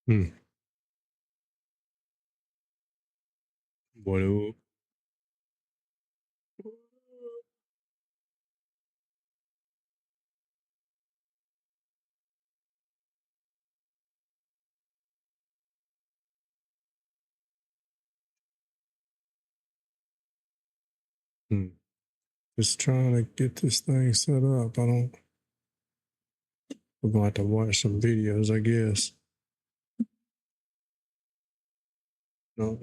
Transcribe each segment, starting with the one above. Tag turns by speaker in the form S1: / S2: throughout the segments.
S1: Hmm. What up? Hmm. Just trying to get this thing set up. I don't. We're going to have to watch some videos, I guess. No,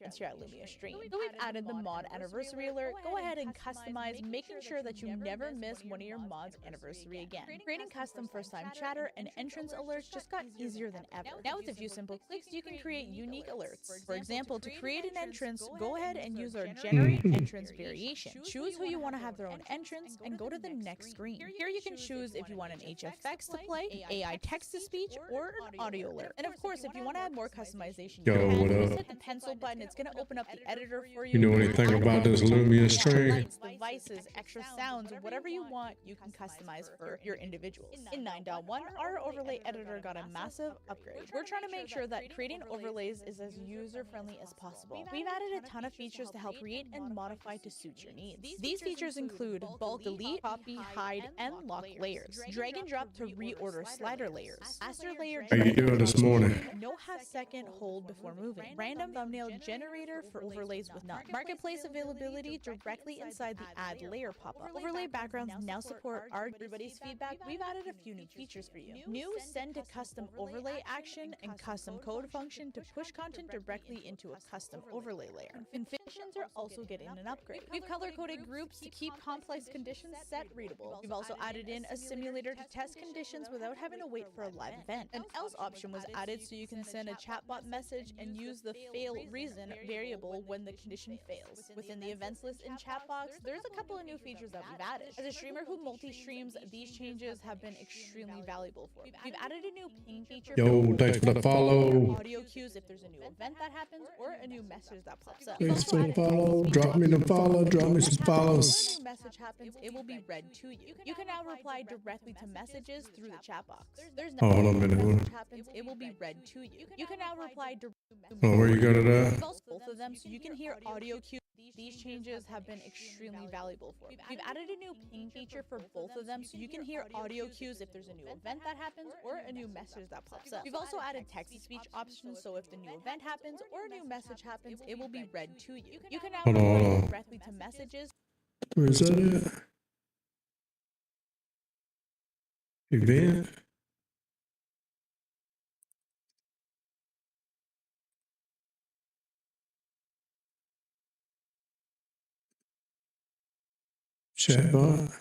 S2: Once you're at Lumia Stream. So we've added the mod anniversary alert. Go ahead and customize, making sure that you never miss one of your mod's anniversary again. Creating custom first time chatter and entrance alerts just got easier than ever. Now with a few simple clicks, you can create unique alerts. For example, to create an entrance, go ahead and use our generate entrance variation. Choose who you want to have their own entrance and go to the next screen. Here you can choose if you want an HFX to play, an AI text to speech, or an audio alert. And of course, if you want to add more customization, you
S1: Yo, what
S2: can. Just
S1: up?
S2: hit the pencil button. It's going to open up the editor for
S1: You
S2: you.
S1: know anything about this Lumia stream?
S2: Lights, devices, extra sounds, whatever you want, you can customize for your individuals. In 9.1, our overlay editor got a massive upgrade. We're trying to make sure that creating overlays is as user-friendly as possible. We've added a ton of features to help create and modify to suit your needs. These features include bulk delete, copy, hide, and lock layers, drag and drop to reorder slider layers, faster layer
S1: How you doing this morning?
S2: no half-second hold before moving, random thumbnail generator for overlays with none, marketplace availability directly inside the add layer pop-up. Overlay backgrounds now support everybody's feedback. We've added a few new features for you. New send to custom overlay action and custom code function to push content directly into a custom overlay layer. Conditions are also getting an upgrade. We've color-coded groups to keep complex conditions set readable. We've also added in a simulator to test conditions without having to wait for a live event. An else option was added so you can send a chatbot message and use the fail reason variable when the condition fails. Within the events list in chatbox, there's a couple of new features that we've added. As a streamer who multi-streams, these changes have been extremely valuable for me. We've added a new ping feature.
S1: Yo, thanks for the follow.
S2: Audio cues if there's a new event that happens or a new message that pops up.
S1: Thanks for the follow. Drop me the follow. Drop me some follows.
S2: When a new message happens, it will be read to you. You can now reply directly to messages through the chat box. There's no
S1: Hold on a minute.
S2: message happens, it will be read to you. You can now reply directly
S1: Oh, where you got it at?
S2: both of them so you can hear audio cues. These changes have been extremely valuable for me. We've added a new ping feature for both of them so you can hear audio cues if there's a new event that happens or a new message that pops up. We've also added text-to-speech options so if the new event happens or a new message happens, it will be read to you. You can now reply directly to messages.
S1: Where is that at? Event? Chatbot?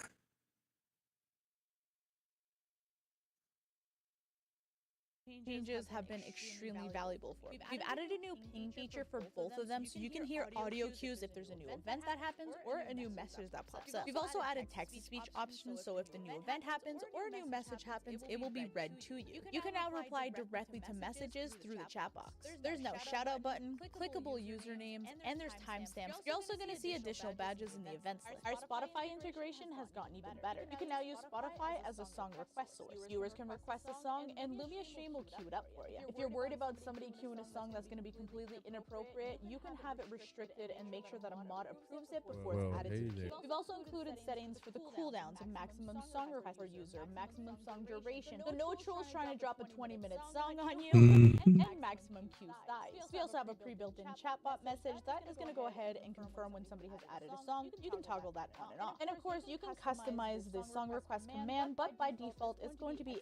S2: Changes have been extremely valuable for me. We've added a new ping feature for both of them so you can hear audio cues if there's a new event that happens or a new message that pops up. We've also added text-to-speech options so if the new event happens or a new message happens, it will be read to you. You can now reply directly to messages through the chat box. There's no shout-out button, clickable usernames, and there's timestamps. You're also going to see additional badges in the events list. Our Spotify integration has gotten even better. You can now use Spotify as a song request source. Viewers can request a song and Lumia Stream will queue it up for you. If you're worried about somebody queuing a song that's going to be completely inappropriate, you can have it restricted and make sure that a mod approves it before it's added to the queue. We've also included settings for the cooldowns and maximum song request per user, maximum song duration, so no trolls trying to drop a 20-minute song on you, and maximum queue size. We also have a pre-built-in chatbot message that is going to go ahead and confirm when somebody has added a song. You can toggle that on and off. And of course, you can customize the song request command, but by default, it's going to be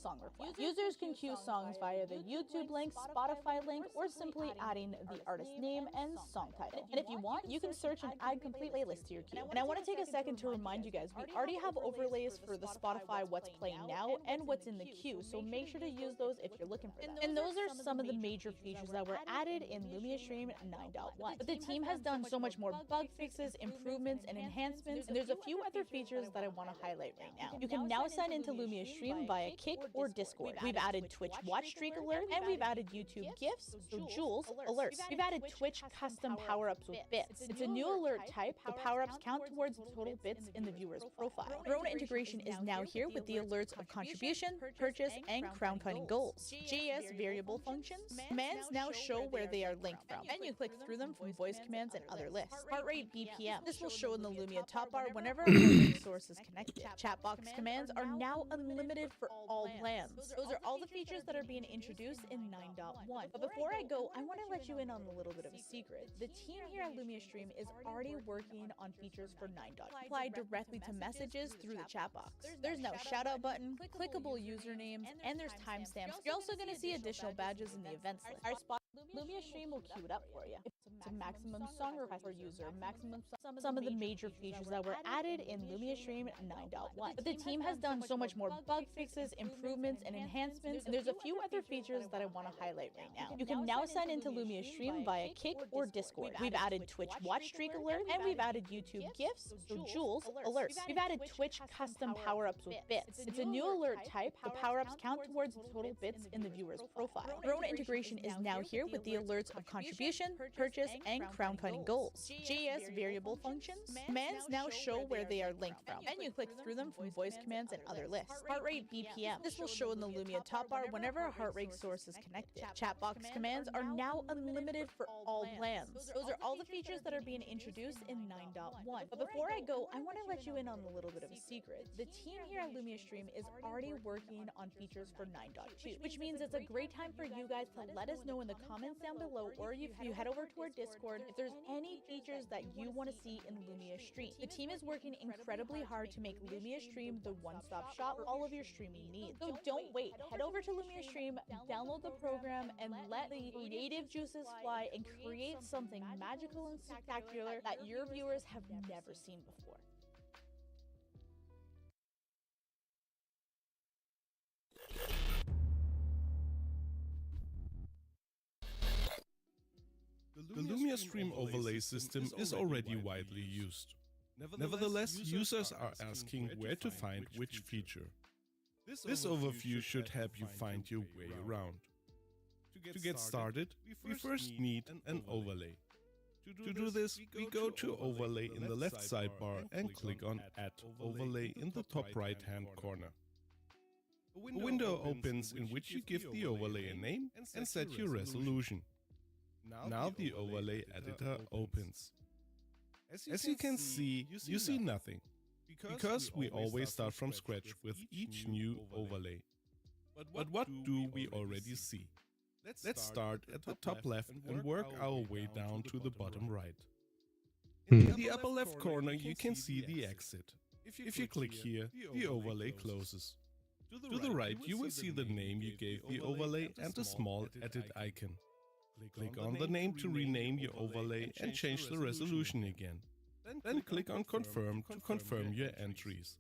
S2: !song request. Users can can queue songs via the YouTube link, Spotify link, or simply adding the artist name and song title. And if you want, you can search and add complete playlist to your queue. And I want to take a second to remind you guys, we already have overlays for the Spotify What's Playing Now and What's in the Queue, so make sure to use those if you're looking for them. And those are some of the major features that were added in Lumia Stream 9.1. But the team has done so much more bug fixes, improvements, and enhancements, and there's a few other features that I want to highlight right now. You can now sign into Lumia Stream via Kick or Discord. We've added Twitch watch streak alerts, and we've added YouTube gifts, so Jules alerts. We've added Twitch custom power-ups with bits. It's a new alert type. The power-ups count towards the total bits in the viewer's profile. Drone integration is now here with the alerts of contribution, purchase, and crown cutting goals. JS variable functions. Commands now show where they are linked from, and you click through them from voice commands and other lists. Heart rate BPM. This will show in the Lumia top bar whenever a heart rate source is connected. Chat box commands are now unlimited for all plans. Those are all the features that are being introduced in 9.1. But before I go, I want to let you in on a little bit of a secret. The team here at Lumia Stream is already working on features for 9.2. Apply directly to messages through the chat box. There's now shout out button, clickable usernames, and there's timestamps. You're also going to see additional badges in the events list. Our spot Lumia Stream will queue it up for you. It's a maximum song request per user, maximum some of the major features that were added in Lumia Stream 9.1. But the team has done so much more bug fixes, improvements, and enhancements, and there's a few other features that I want to highlight right now. You can now sign into Lumia Stream via Kick or Discord. We've added Twitch watch streak alerts, and we've added YouTube gifts, so Jules alerts. We've added Twitch custom power-ups with bits. It's a new alert type. The power-ups count towards the total bits in the viewer's profile. Drone integration is now here with the alerts of contribution, purchase, and crown cutting goals. JS variable functions. Commands now show where they are linked from, and you click through them from voice commands and other lists. Heart rate BPM. This will show in the Lumia top bar whenever a heart rate source is connected. Chat box commands are now unlimited for all plans. Those are all the features that are being introduced in 9.1. But before I go, I want to let you in on a little bit of a secret. The team here at Lumia Stream is already working on features for 9.2, which means it's a great time for you guys to let us know in the comments down below, or if you head over to our Discord, if there's any features that you want to see in Lumia Stream. The team is working incredibly hard to make Lumia Stream the one-stop shop for all of your streaming needs. So don't wait. Head over to Lumia Stream, download the program, and let the creative juices fly and create something magical and spectacular that your viewers have never seen before.
S3: The Lumia Stream overlay system is already widely used. Nevertheless, users are asking where to find which feature. This overview should help you find your way around. To get started, we first need an overlay. To do this, we go to Overlay in the left sidebar and click on Add Overlay in the top right-hand corner. A window opens in which you give the overlay a name and set your resolution. Now the overlay editor opens. As you can see, you see nothing, because we always start from scratch with each new overlay. But what do we already see? Let's start at the top left and work our way down to the bottom right. In the upper left corner you can see the exit. If you click here, the overlay closes. To the right you will see the name you gave the overlay and a small edit icon. Click on the name to rename your overlay and change the resolution again. Then click on Confirm to confirm your entries.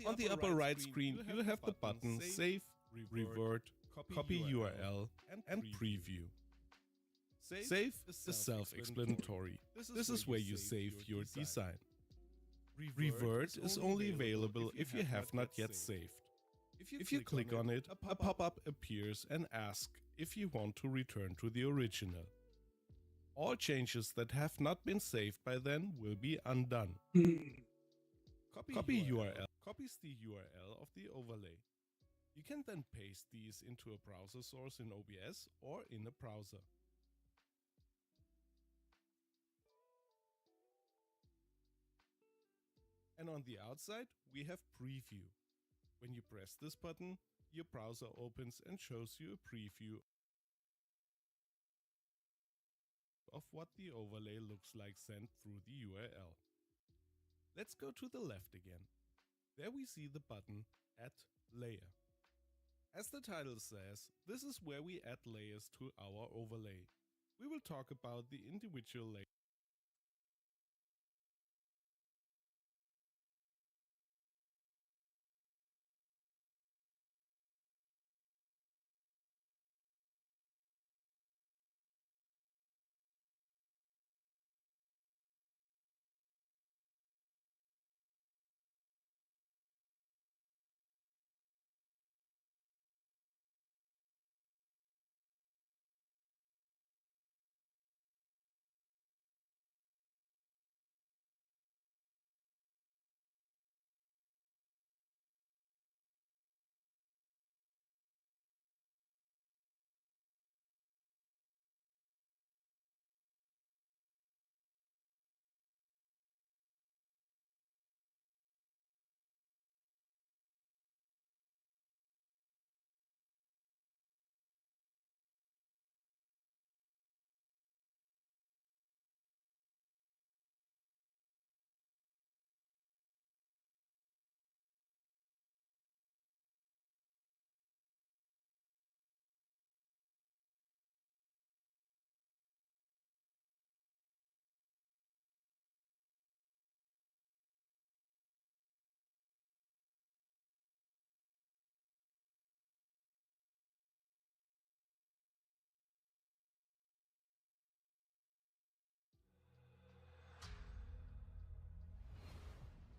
S3: On the upper right screen you have the button Save, Revert, Copy URL and Preview. Save is self-explanatory. This is where you save your design. Revert is only available if you have not yet saved. If you click on it, a pop-up appears and asks if you want to return to the original. All changes that have not been saved by then will be undone. Copy URL copies the URL of the overlay. You can then paste these into a browser source in OBS or in a browser. And on the outside, we have Preview. When you press this button, your browser opens and shows you a preview of what the overlay looks like sent through the URL. Let's go to the left again. There we see the button Add Layer. As the title says, this is where we add layers to our overlay. We will talk about the individual layers.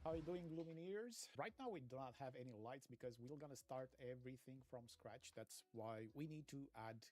S4: How are you doing, Lumineers? Right now we do not have any lights because we're gonna start everything from scratch. That's why we need to add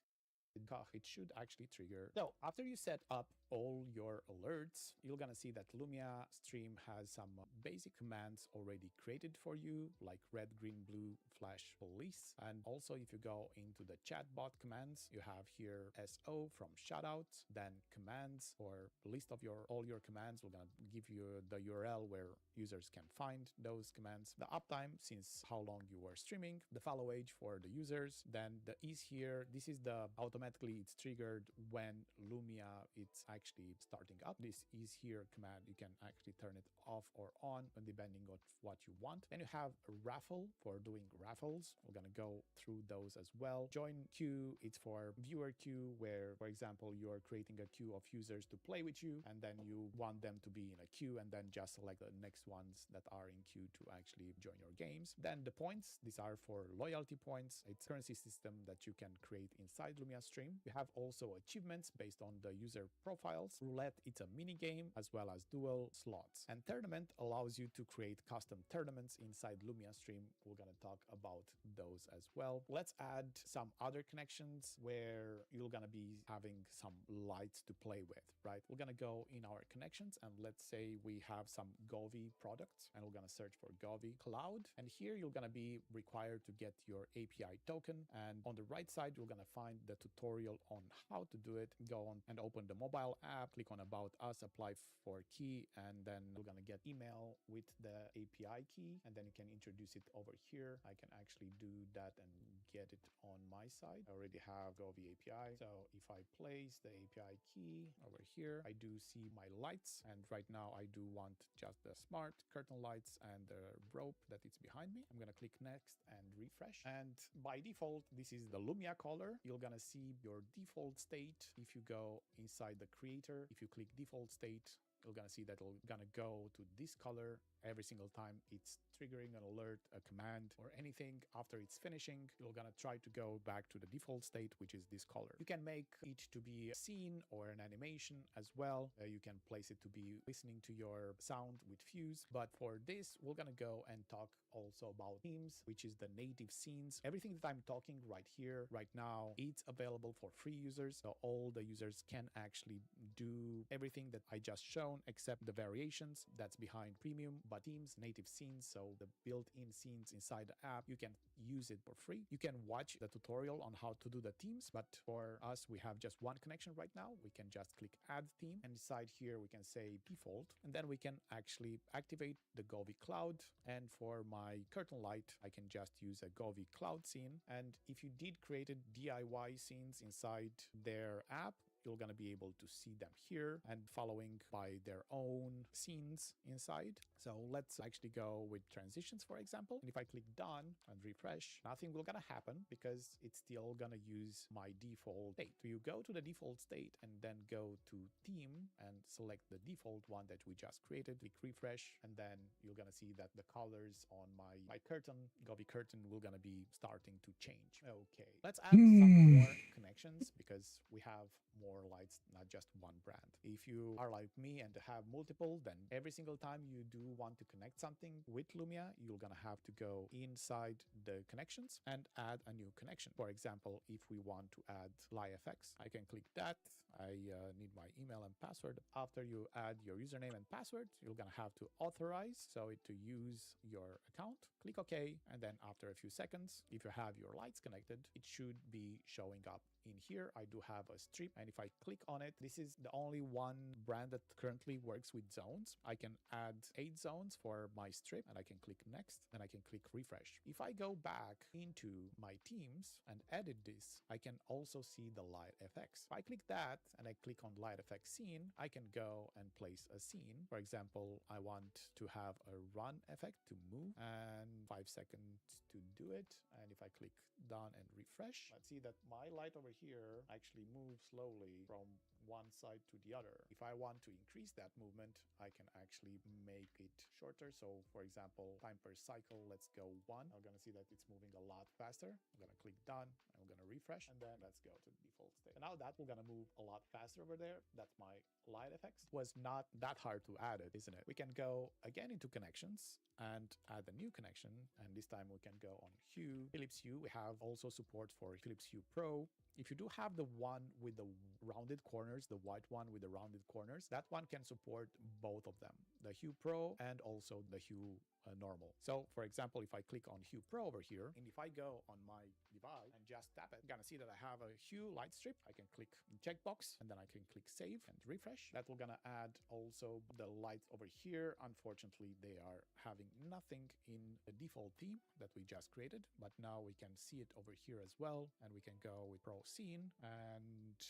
S4: it should actually trigger. So after you set up all your alerts, you're gonna see that Lumia Stream has some basic commands already created for you, like red, green, blue, flash, police. And also if you go into the chatbot commands, you have here SO from shoutout, then commands or list of all your commands. We're gonna give you the URL where users can find those commands, the uptime since how long you were streaming, the follow age for the users, then the is here. This is the automatically it's triggered when Lumia it's actually starting up. This is here command, you can actually turn it off or on depending on what you want. Then you have a raffle for doing raffles. We're gonna go through those as well. Join queue, it's for viewer queue where, for example, you're creating a queue of users to play with you and then you want them to be in a queue and then just select the next ones that are in queue to actually join your games. Then the points, these are for loyalty points. It's a currency system that you can create inside Lumia Stream. We have also achievements based on the user profiles. Roulette, it's a mini game as well as dual slots. And tournament allows you to create custom tournaments inside Lumia Stream. We're gonna talk about those as well. Let's add some other connections where you're gonna be having some lights to play with, right? We're gonna go in our connections and let's say we have some Govi products and we're gonna search for Govi Cloud. And here you're gonna be required to get your API token. And on the right side, you're gonna find the tutorial on how to do it. Go on and open the mobile app, click on About Us, apply for key, and then you're gonna get email with the API key, and then you can introduce it over here. I can actually do that and get it on my side. I already have Govi API. So if I place the API key over here, I do see my lights. And right now I do want just the smart curtain lights and the rope that it's behind me. I'm gonna click next and refresh. And by default, this is the Lumia color. You're gonna see your default state. If you go inside the creator, if you click default state, you're gonna see that it'll gonna go to this color every single time it's triggering an alert, a command, or anything. After it's finishing, you're gonna try to go back to the default state, which is this color. You can make it to be a scene or an animation as well. You can place it to be listening to your sound with Fuse. But for this, we're gonna go and talk also about themes, which is the native scenes. Everything that I'm talking right here, right now, it's available for free users. So all the users can actually do everything that I just shown, except the variations that's behind premium. But themes, native scenes, so the built-in scenes inside the app, you can use it for free. You can watch the tutorial on how to do the themes, but for us, we have just one connection right now. We can just click add theme, and inside here, we can say default, and then we can actually activate the Govi Cloud. And for my curtain light, I can just use a Govi Cloud scene. And if you did created DIY scenes inside their app, you're gonna be able to see them here and following by their own scenes inside. So let's actually go with transitions, for example. And if I click done and refresh, nothing will gonna happen because it's still gonna use my default state. So you go to the default state and then go to theme and select the default one that we just created, click refresh, and then you're gonna see that the colors on my curtain, Gobi curtain, will gonna be starting to change. Okay, let's add some more connections because we have more lights, not just one brand. If you are like me and have multiple, then every single time you do want to connect something with Lumia, you're gonna have to go inside the connections and add a new connection. For example, if we want to add LiFX, I can click that. I need my email and password. After you add your username and password, you're gonna have to authorize to use your account. Click OK, and then after a few seconds, if you have your lights connected, it should be showing up. In here, I do have a strip, and if I click on it, this is the only one brand that currently works with zones. I can add 8 zones for my strip, and I can click next, and I can click refresh. If I go back into my teams and edit this, I can also see the light FX. If I click that and I click on light FX scene, I can go and place a scene. For example, I want to have a run effect to move and 5 seconds to do it. And if I click done and refresh, let's see that my light over here actually moves slowly from one side to the other. If I want to increase that movement, I can actually make it shorter. So for example, time per cycle, let's go 1. I'm gonna see that it's moving a lot faster. I'm gonna click done, I'm gonna refresh, and then let's go to the default state. And now that we're gonna move a lot faster over there. That's my light effects. Was not that hard to add it, isn't it? We can go again into connections and add a new connection, and this time we can go on Hue, Philips Hue. We have also support for Philips Hue Pro. If you do have the one with the rounded corners, the white one with the rounded corners, that one can support both of them, the Hue Pro and also the Hue normal. So for example, if I click on Hue Pro over here, and if I go on my device and just tap it, you're gonna see that I have a Hue light strip. I can click checkbox, and then I can click save and refresh. That will gonna add also the lights over here. Unfortunately, they are having nothing in the default theme that we just created, but now we can see it over here as well, and we can go with Pro Scene, and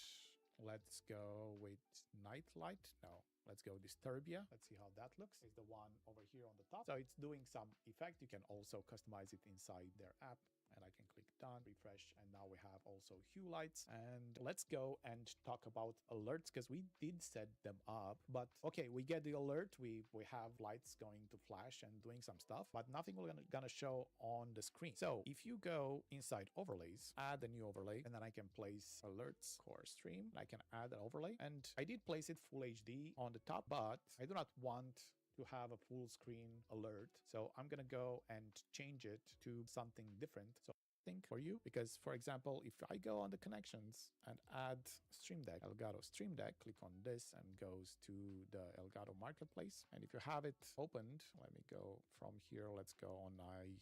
S4: let's go with Night Light. No, let's go Disturbia. Let's see how that looks. It's the one over here on the top. So it's doing some effect. You can also customize it inside their app. And I can click done, refresh, and now we have also Hue lights. And let's go and talk about alerts because we did set them up. But okay, we get the alert. We have lights going to flash and doing some stuff, but nothing will gonna show on the screen. So if you go inside overlays, add a new overlay, and then I can place alerts core stream. I can add an overlay, and I did place it full HD on the top, but I do not want to have a full screen alert. So I'm gonna go and change it to something different. So think for you, because for example, if I go on the connections and add Stream Deck, Elgato Stream Deck, click on this and goes to the Elgato Marketplace. And if you have it opened, let me go from here. Let's go on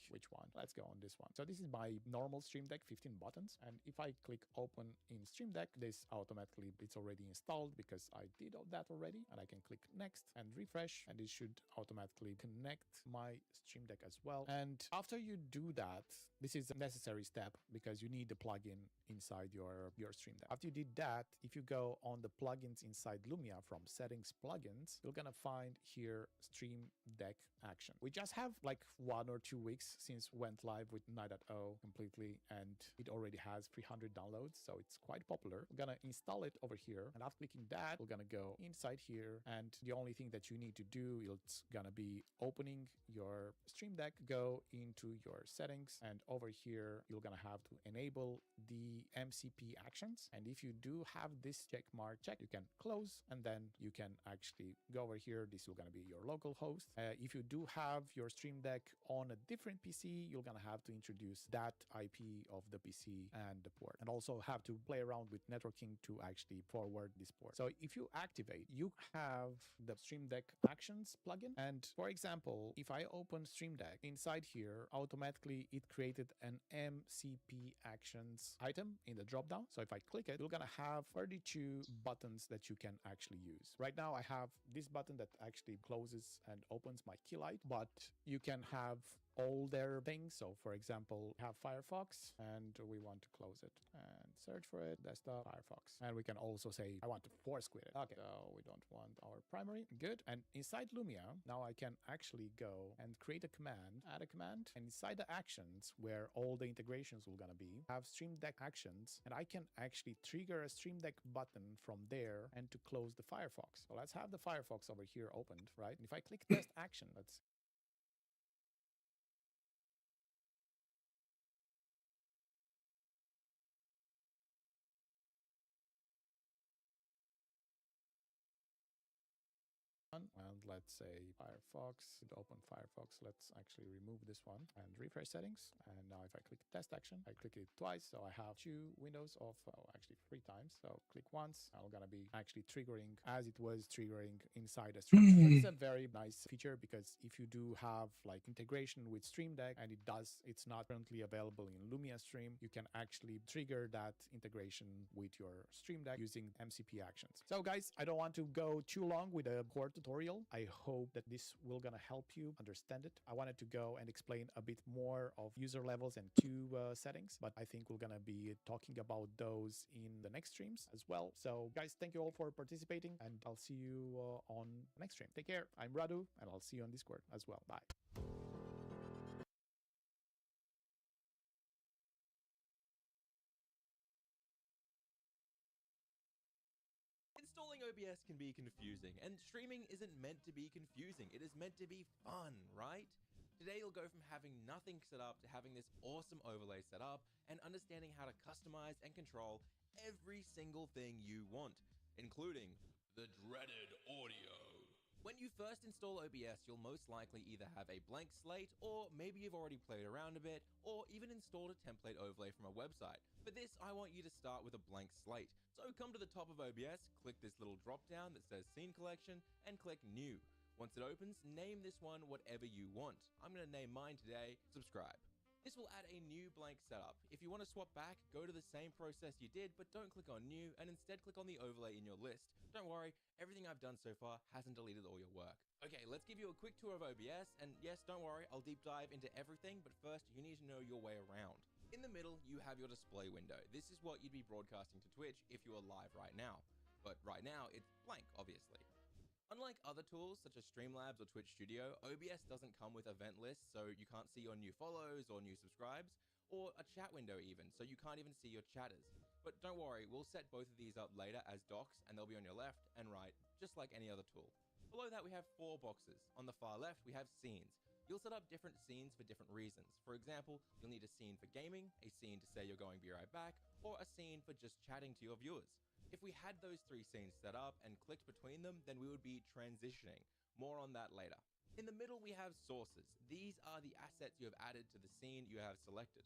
S4: which one? Let's go on this one. So this is my normal Stream Deck, 15 buttons. And if I click open in Stream Deck, this automatically, it's already installed because I did all that already. And I can click next and refresh, and it should automatically connect my Stream Deck as well. And after you do that, this is a necessary step because you need the plugin inside your Stream Deck. After you did that, if you go on the plugins inside Lumia from settings plugins, you're gonna find here Stream Deck Action. We just have like 1 or 2 weeks since went live with 9.0 completely, and it already has 300 downloads, so it's quite popular. We're gonna install it over here, and after clicking that, we're gonna go inside here, and the only thing that you need to do, it's gonna be opening your Stream Deck, go into your settings, and over here you're gonna have to enable the MCP actions. And if you do have this check mark check, you can close, and then you can actually go over here. This is gonna be your local host. If you do have your Stream Deck on a different PC, you're gonna have to introduce that IP of the PC and the port, and also have to play around with networking to actually forward this port. So if you activate, you have the Stream Deck Actions plugin, and for example, if I open Stream Deck inside here, automatically it created an MCP Actions item in the dropdown. So if I click it, you're gonna have 32 buttons that you can actually use. Right now I have this button that actually closes and opens my key light, but you can have older things. So for example, we have Firefox and we want to close it and search for it, desktop Firefox. And we can also say, I want to force quit it. Okay, so we don't want our primary. Good. And inside Lumia, now I can actually go and create a command, add a command, and inside the actions where all the integrations will gonna be, have Stream Deck actions, and I can actually trigger a Stream Deck button from there and to close the Firefox. So let's have the Firefox over here opened, right? And if I click test action, let's and let's say Firefox, open Firefox. Let's actually remove this one and refresh settings. And now if I click test action, I click it twice. So I have two windows of, actually three times. So click once, I'm gonna be actually triggering as it was triggering inside a stream. So it's a very nice feature because if you do have like integration with Stream Deck and it's not currently available in Lumia Stream, you can actually trigger that integration with your Stream Deck using MCP actions. So guys, I don't want to go too long with a core tutorial. I hope that this will gonna help you understand it. I wanted to go and explain a bit more of user levels and two settings, but I think we're gonna be talking about those in the next streams as well. So guys, thank you all for participating and I'll see you on the next stream. Take care. I'm Radu and I'll see you on Discord as well. Bye.
S5: Installing OBS can be confusing, and streaming isn't meant to be confusing. It is meant to be fun, right? Today you'll go from having nothing set up to having this awesome overlay set up and understanding how to customize and control every single thing you want, including the dreaded audio. When you first install OBS, you'll most likely either have a blank slate, or maybe you've already played around a bit, or even installed a template overlay from a website. For this, I want you to start with a blank slate. So come to the top of OBS, click this little drop down that says Scene Collection, and click New. Once it opens, name this one whatever you want. I'm going to name mine today Subscribe. This will add a new blank setup. If you want to swap back, go to the same process you did, but don't click on New, and instead click on the overlay in your list. Don't worry, everything I've done so far hasn't deleted all your work. Okay, let's give you a quick tour of OBS, and yes, don't worry, I'll deep dive into everything, but first, you need to know your way around. In the middle, you have your display window. This is what you'd be broadcasting to Twitch if you are live right now. But right now, it's blank, obviously. Unlike other tools such as Streamlabs or Twitch Studio, OBS doesn't come with event lists, so you can't see your new follows or new subscribes, or a chat window even, so you can't even see your chatters. But don't worry, we'll set both of these up later as docs, and they'll be on your left and right, just like any other tool. Below that, we have 4 boxes. On the far left, we have scenes. You'll set up different scenes for different reasons. For example, you'll need a scene for gaming, a scene to say you're going to be right back, or a scene for just chatting to your viewers. If we had those 3 scenes set up and clicked between them, then we would be transitioning. More on that later. In the middle, we have sources. These are the assets you have added to the scene you have selected.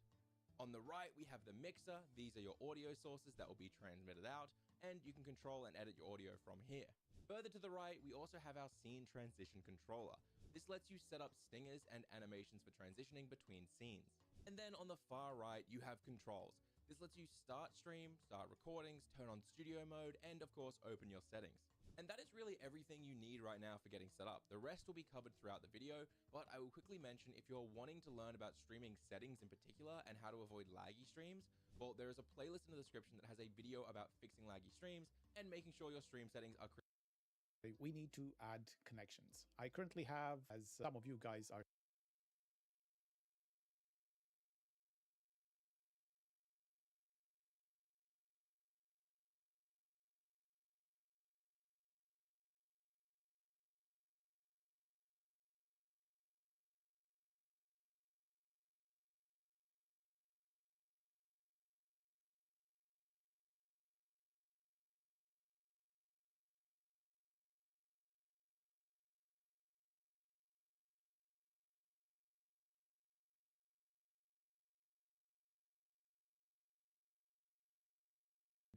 S5: On the right, we have the mixer. These are your audio sources that will be transmitted out, and you can control and edit your audio from here. Further to the right, we also have our scene transition controller. This lets you set up stingers and animations for transitioning between scenes. And then on the far right, you have controls. This lets you start stream, start recordings, turn on studio mode, and of course, open your settings. And that is really everything you need right now for getting set up. The rest will be covered throughout the video, but I will quickly mention if you're wanting to learn about streaming settings in particular and how to avoid laggy streams, well, there is a playlist in the description that has a video about fixing laggy streams and making sure your stream settings are correct.
S4: We need to add connections. I currently have, as some of you guys are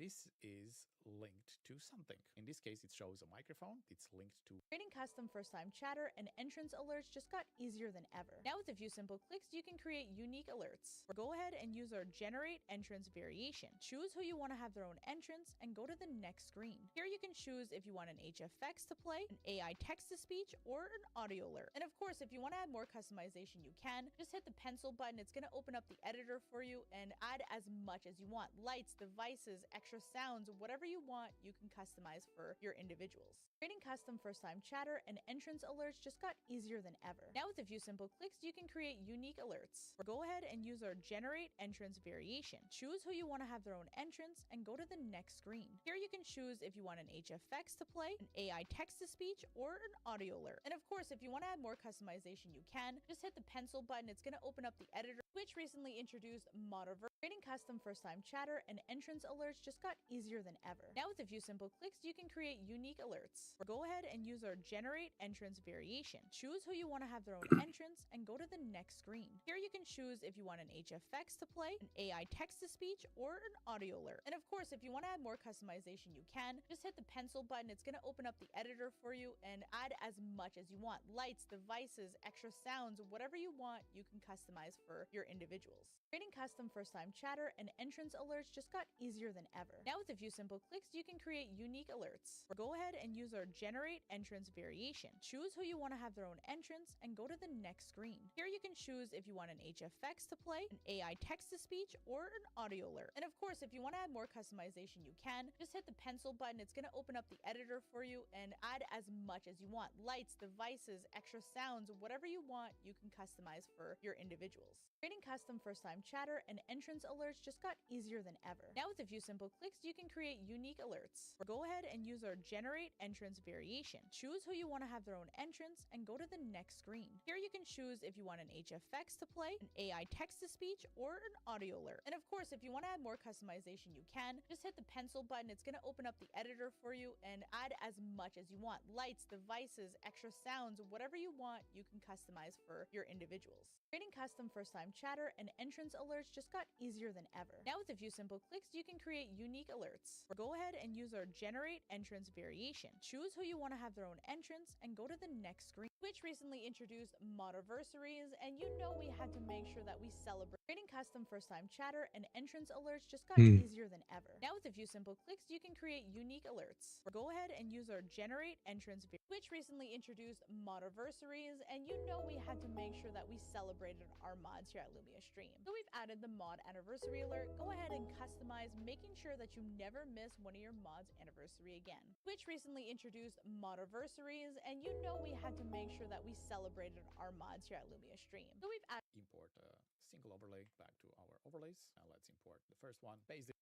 S4: This is linked to something. In this case, it shows a microphone. It's linked to
S2: Creating custom first-time chatter and entrance alerts just got easier than ever. Now with a few simple clicks, you can create unique alerts. Go ahead and use our generate entrance variation. Choose who you want to have their own entrance and go to the next screen. Here you can choose if you want an HFX to play, an AI text-to-speech, or an audio alert. And of course, if you want to add more customization, you can. Just hit the pencil button. It's going to open up the editor for you and add as much as you want. Lights, devices, extra sounds, whatever you want, you can customize for your individuals. Creating custom first-time chatter and entrance alerts just got easier than ever. Now with a few simple clicks, you can create unique alerts. Go ahead and use our generate entrance variation. Choose who you want to have their own entrance and go to the next screen. Here you can choose if you want an HFX to play, an AI text-to-speech, or an audio alert. And of course, if you want to add more customization, you can. Just hit the pencil button. It's going to open up the editor, which recently introduced Modiverse. Creating custom first-time chatter and entrance alerts just got easier than ever. Now with a few simple clicks, you can create unique alerts. Go ahead and use our generate entrance variation. Choose who you want to have their own entrance and go to the next screen. Here you can choose if you want an HFX to play, an AI text-to-speech, or an audio alert. And of course, if you want to add more customization, you can. Just hit the pencil button. It's going to open up the editor for you and add as much as you want. Lights, devices, extra sounds, whatever you want, you can customize for your individuals. Creating custom first-time chatter and entrance alerts just got easier than ever. Now with a few simple clicks, you can create unique alerts. Go ahead and use our generate entrance variation. Choose who you want to have their own entrance and go to the next screen. Here you can choose if you want an HFX to play, an AI text-to-speech, or an audio alert. And of course, if you want to add more customization, you can. Just hit the pencil button. It's going to open up the editor for you and add as much as you want. Lights, devices, extra sounds, whatever you want, you can customize for your individuals. Creating custom first-time chatter and entrance alerts just got easier than ever. Now with a few simple clicks, you can create unique alerts. Go ahead and use our generate entrance variation. Choose who you want to have their own entrance and go to the next screen. Here you can choose if you want an HFX to play, an AI text-to-speech, or an audio alert. And of course, if you want to add more customization, you can. Just hit the pencil button. It's going to open up the editor for you and add as much as you want. Lights, devices, extra sounds, whatever you want, you can customize for your individuals. Creating custom first-time chatter and entrance alerts just got easier than ever. Now with a few simple clicks, you can create unique alerts. Go ahead and use our generate entrance variation. Choose who you want to have their own entrance and go to the next screen. Which recently introduced Modiversaries, and you know we had to make sure that we celebrate. Creating custom first-time chatter and entrance alerts just got easier than ever. Now with a few simple clicks, you can create unique alerts. Go ahead and use our generate entrance which recently introduced Modiversaries, and you know we had to make sure that we celebrated our mods here at Lumia Stream. So we've added the mod anniversary alert. Go ahead and customize, making sure that you never miss one of your mods anniversary again. Which recently introduced Modiversaries, and you know we had to make sure that we celebrated our mods here at Lumia Stream. So we've added
S4: import a single overlay back to our overlays. Now let's import the first one. Paste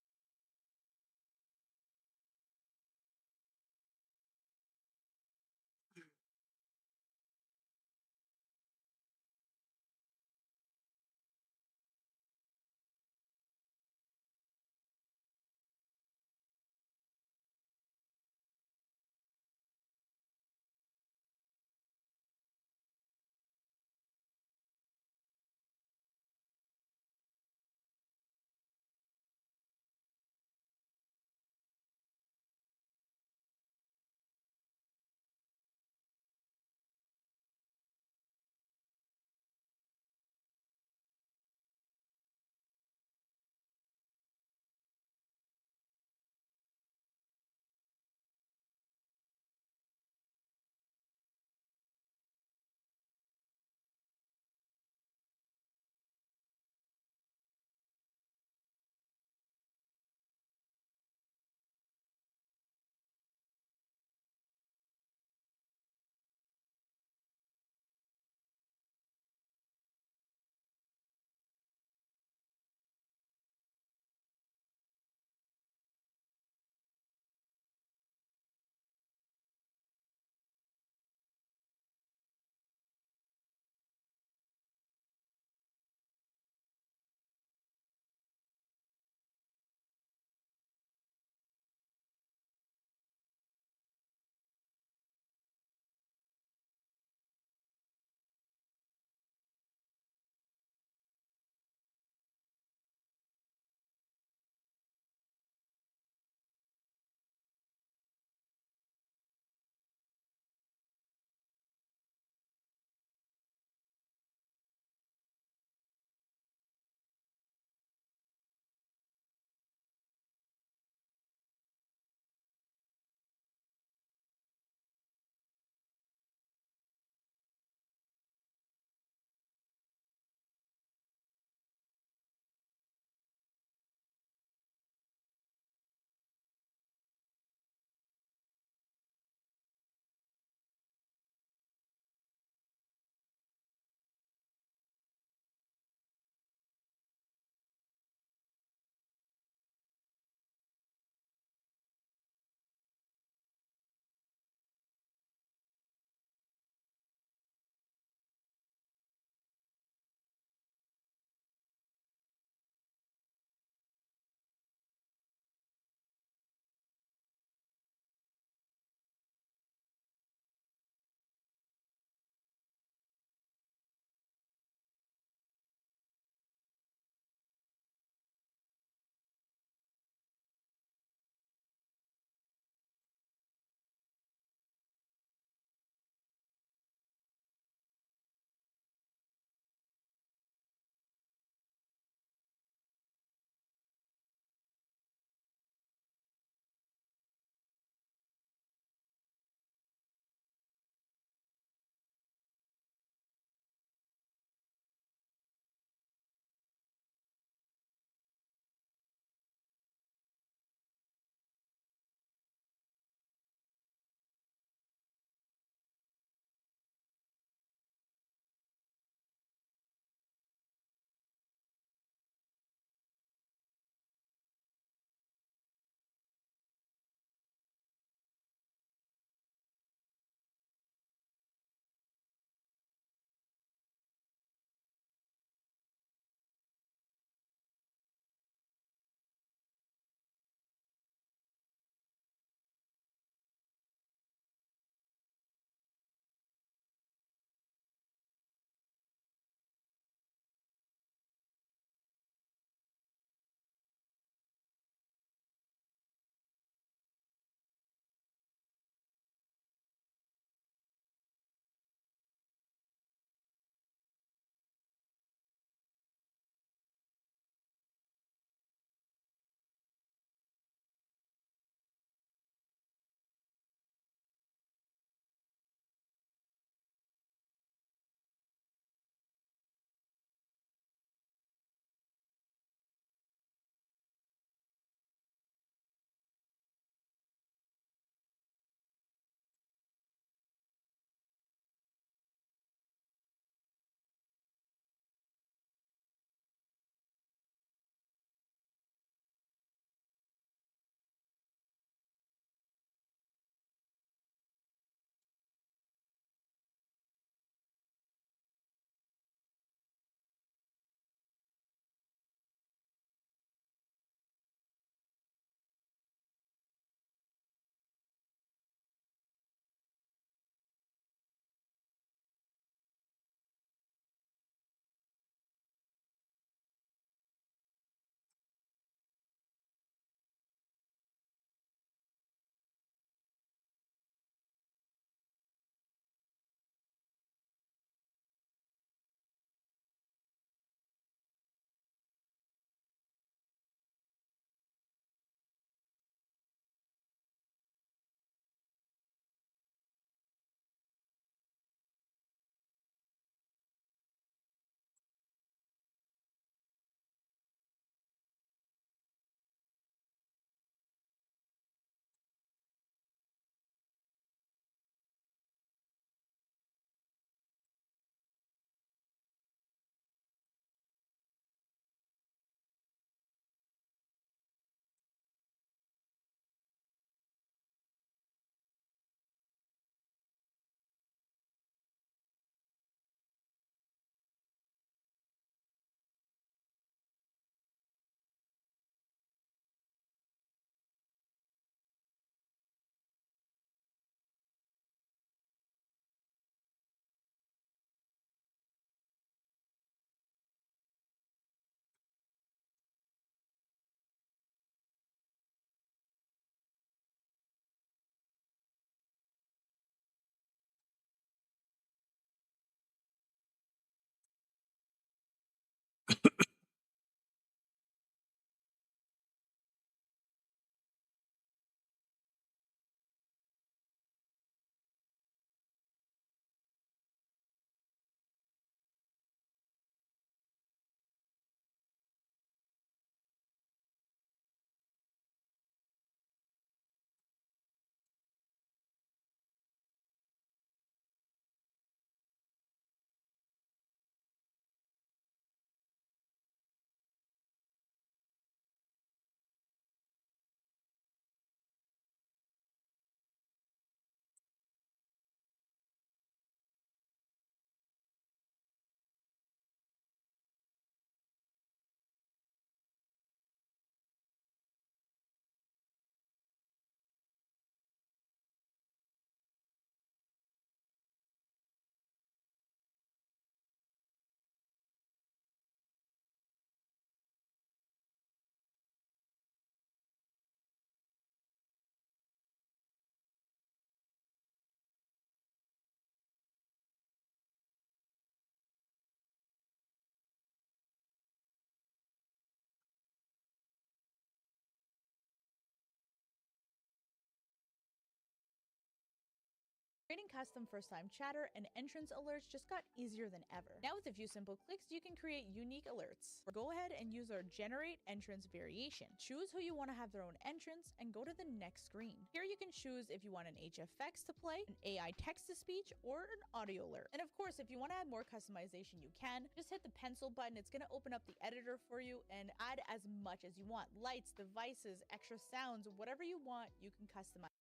S2: Creating custom first-time chatter and entrance alerts just got easier than ever. Now with a few simple clicks, you can create unique alerts. Go ahead and use our generate entrance variation. Choose who you want to have their own entrance and go to the next screen. Here you can choose if you want an HFX to play, an AI text-to-speech, or an audio alert. And of course, if you want to add more customization, you can. Just hit the pencil button. It's going to open up the editor for you and add as much as you want. Lights, devices, extra sounds, whatever you want, you can customize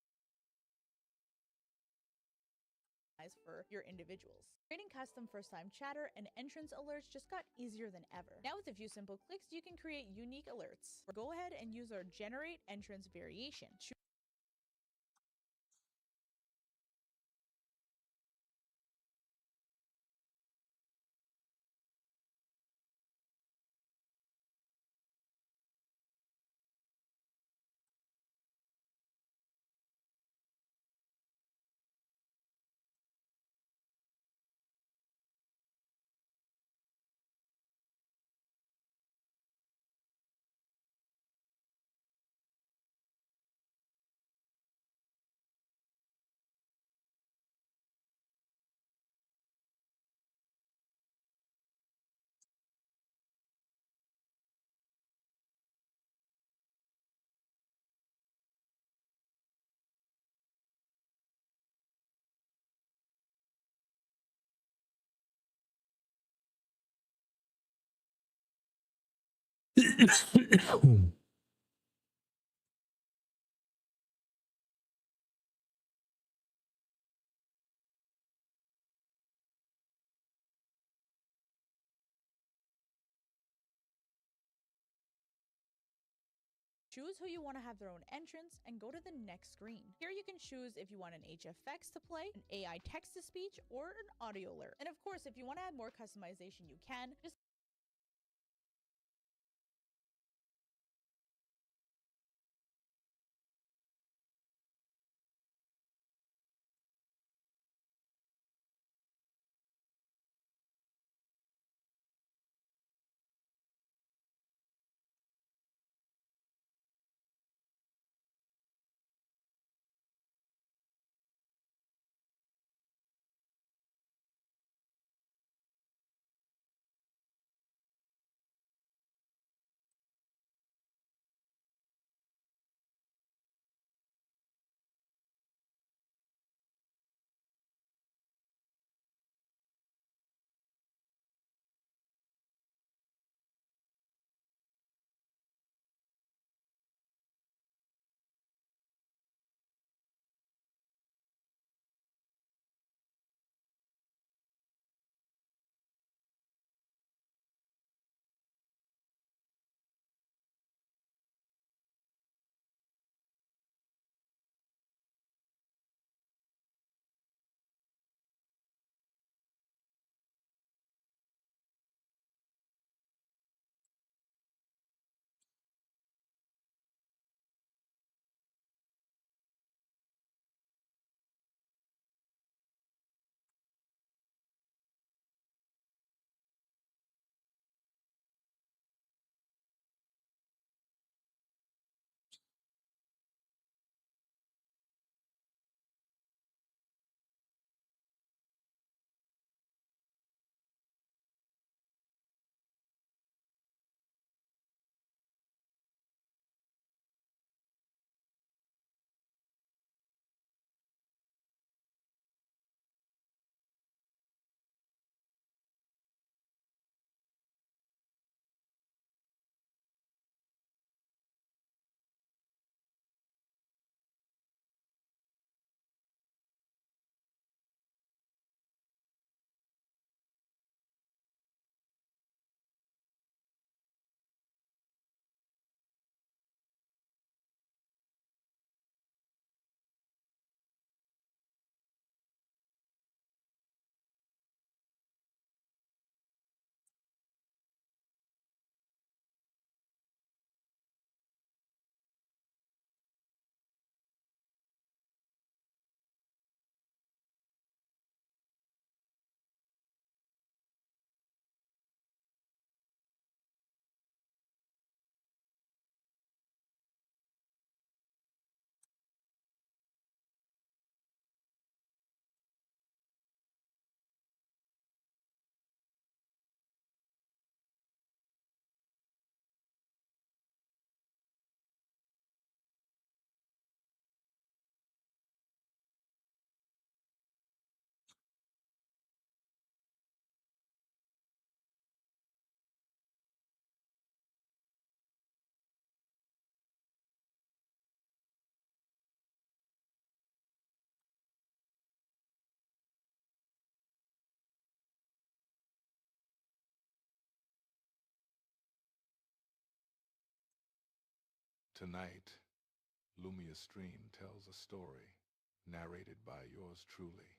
S2: for your individuals. Creating custom first-time chatter and entrance alerts just got easier than ever. Now with a few simple clicks, you can create unique alerts. Go ahead and use our generate entrance variation. Choose who you want to have their own entrance and go to the next screen. Here you can choose if you want an HFX to play, an AI text-to-speech, or an audio alert. And of course, if you want to add more customization, you can. Just
S6: Tonight, Lumia's stream tells a story, narrated by yours truly.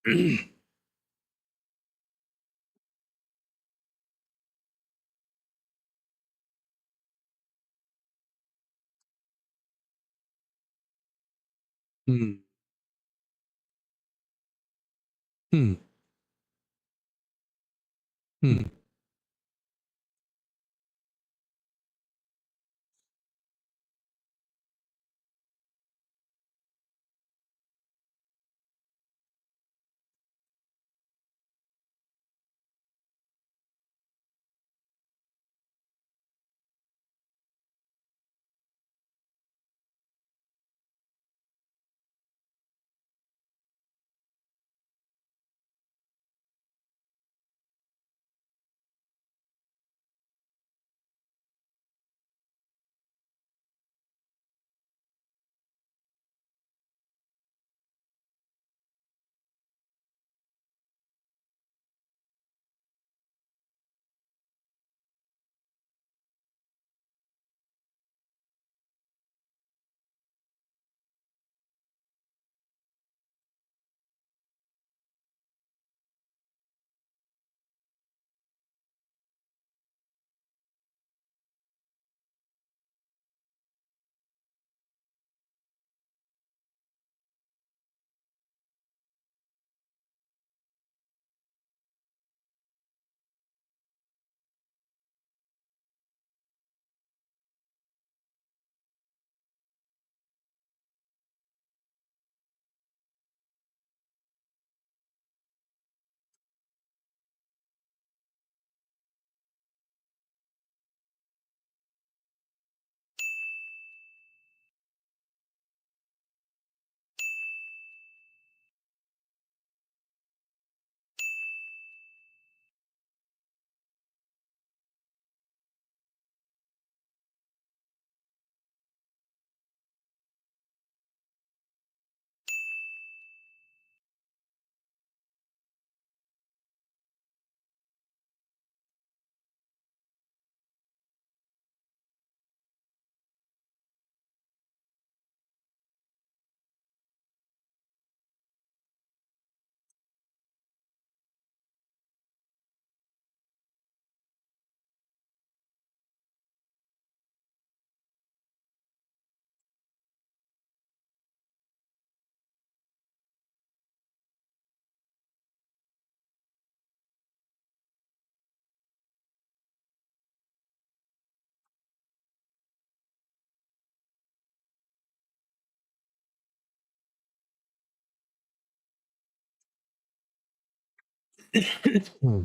S1: Hmm. Hmm. Hmm. Hmm.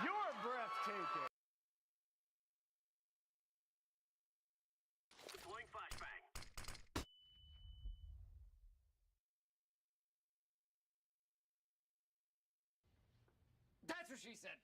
S7: You're breathtaking. what she said.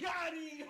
S5: Got him!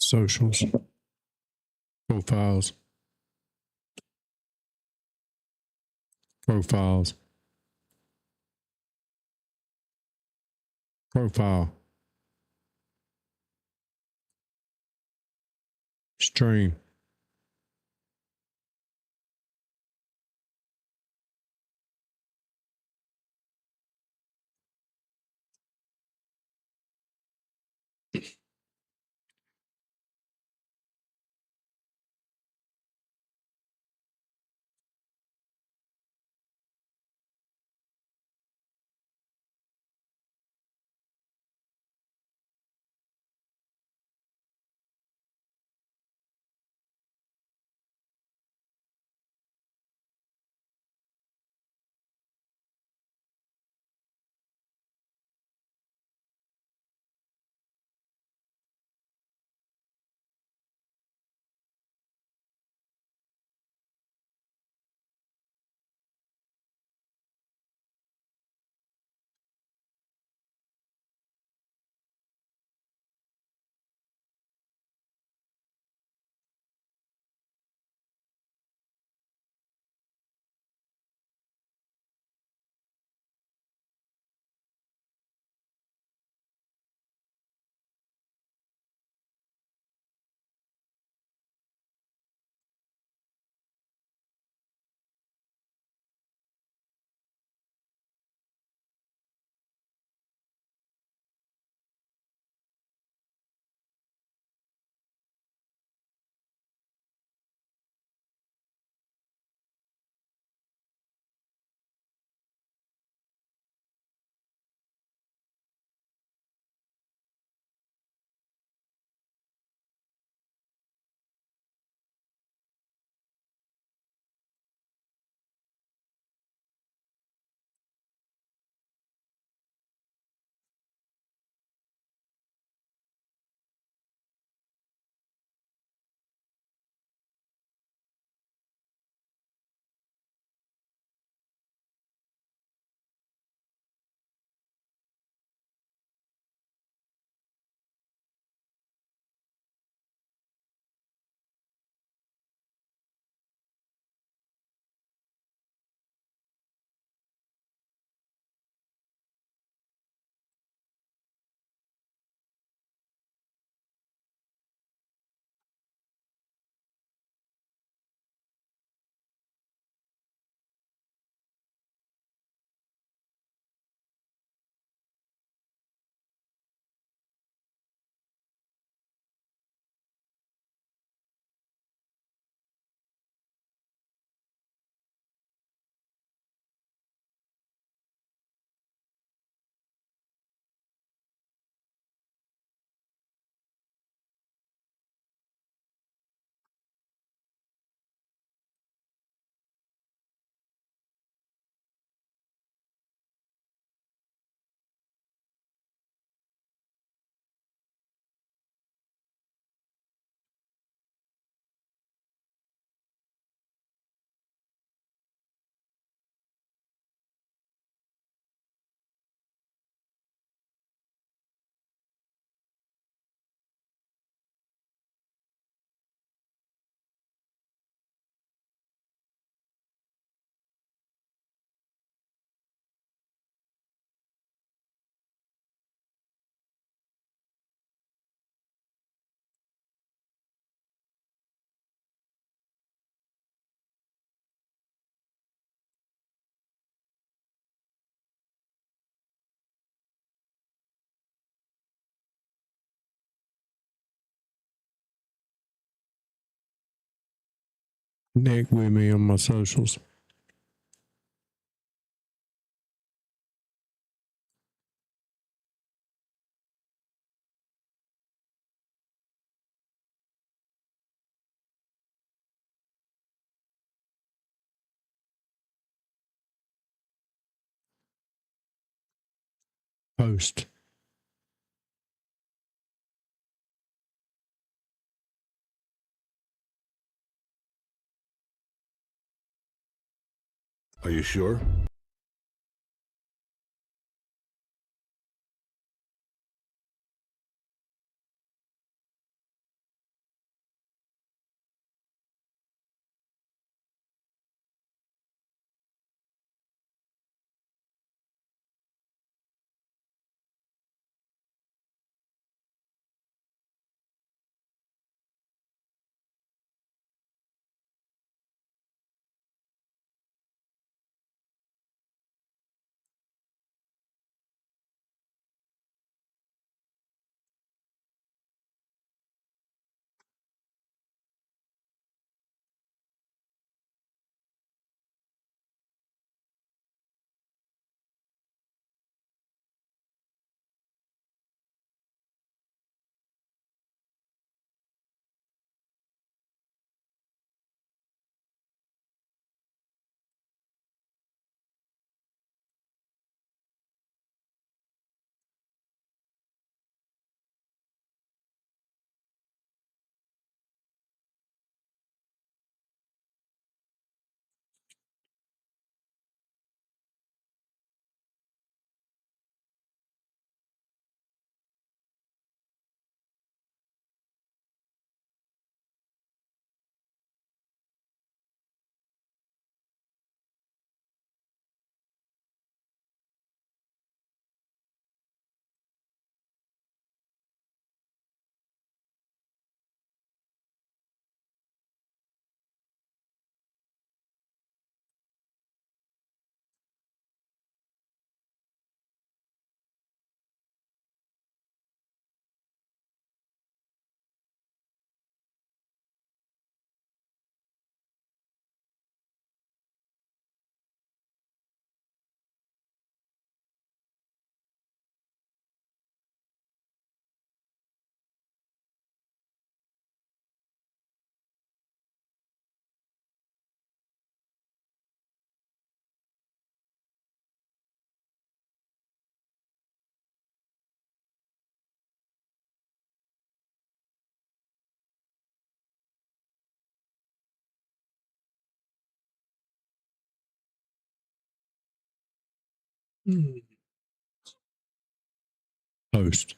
S1: Socials. Profiles. Profiles. Profile. Stream. Connect with me on my socials. Post.
S6: Are you sure?
S1: Post.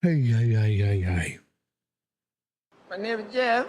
S1: Hey, hey, hey, hey, hey.
S7: My name is Jeff.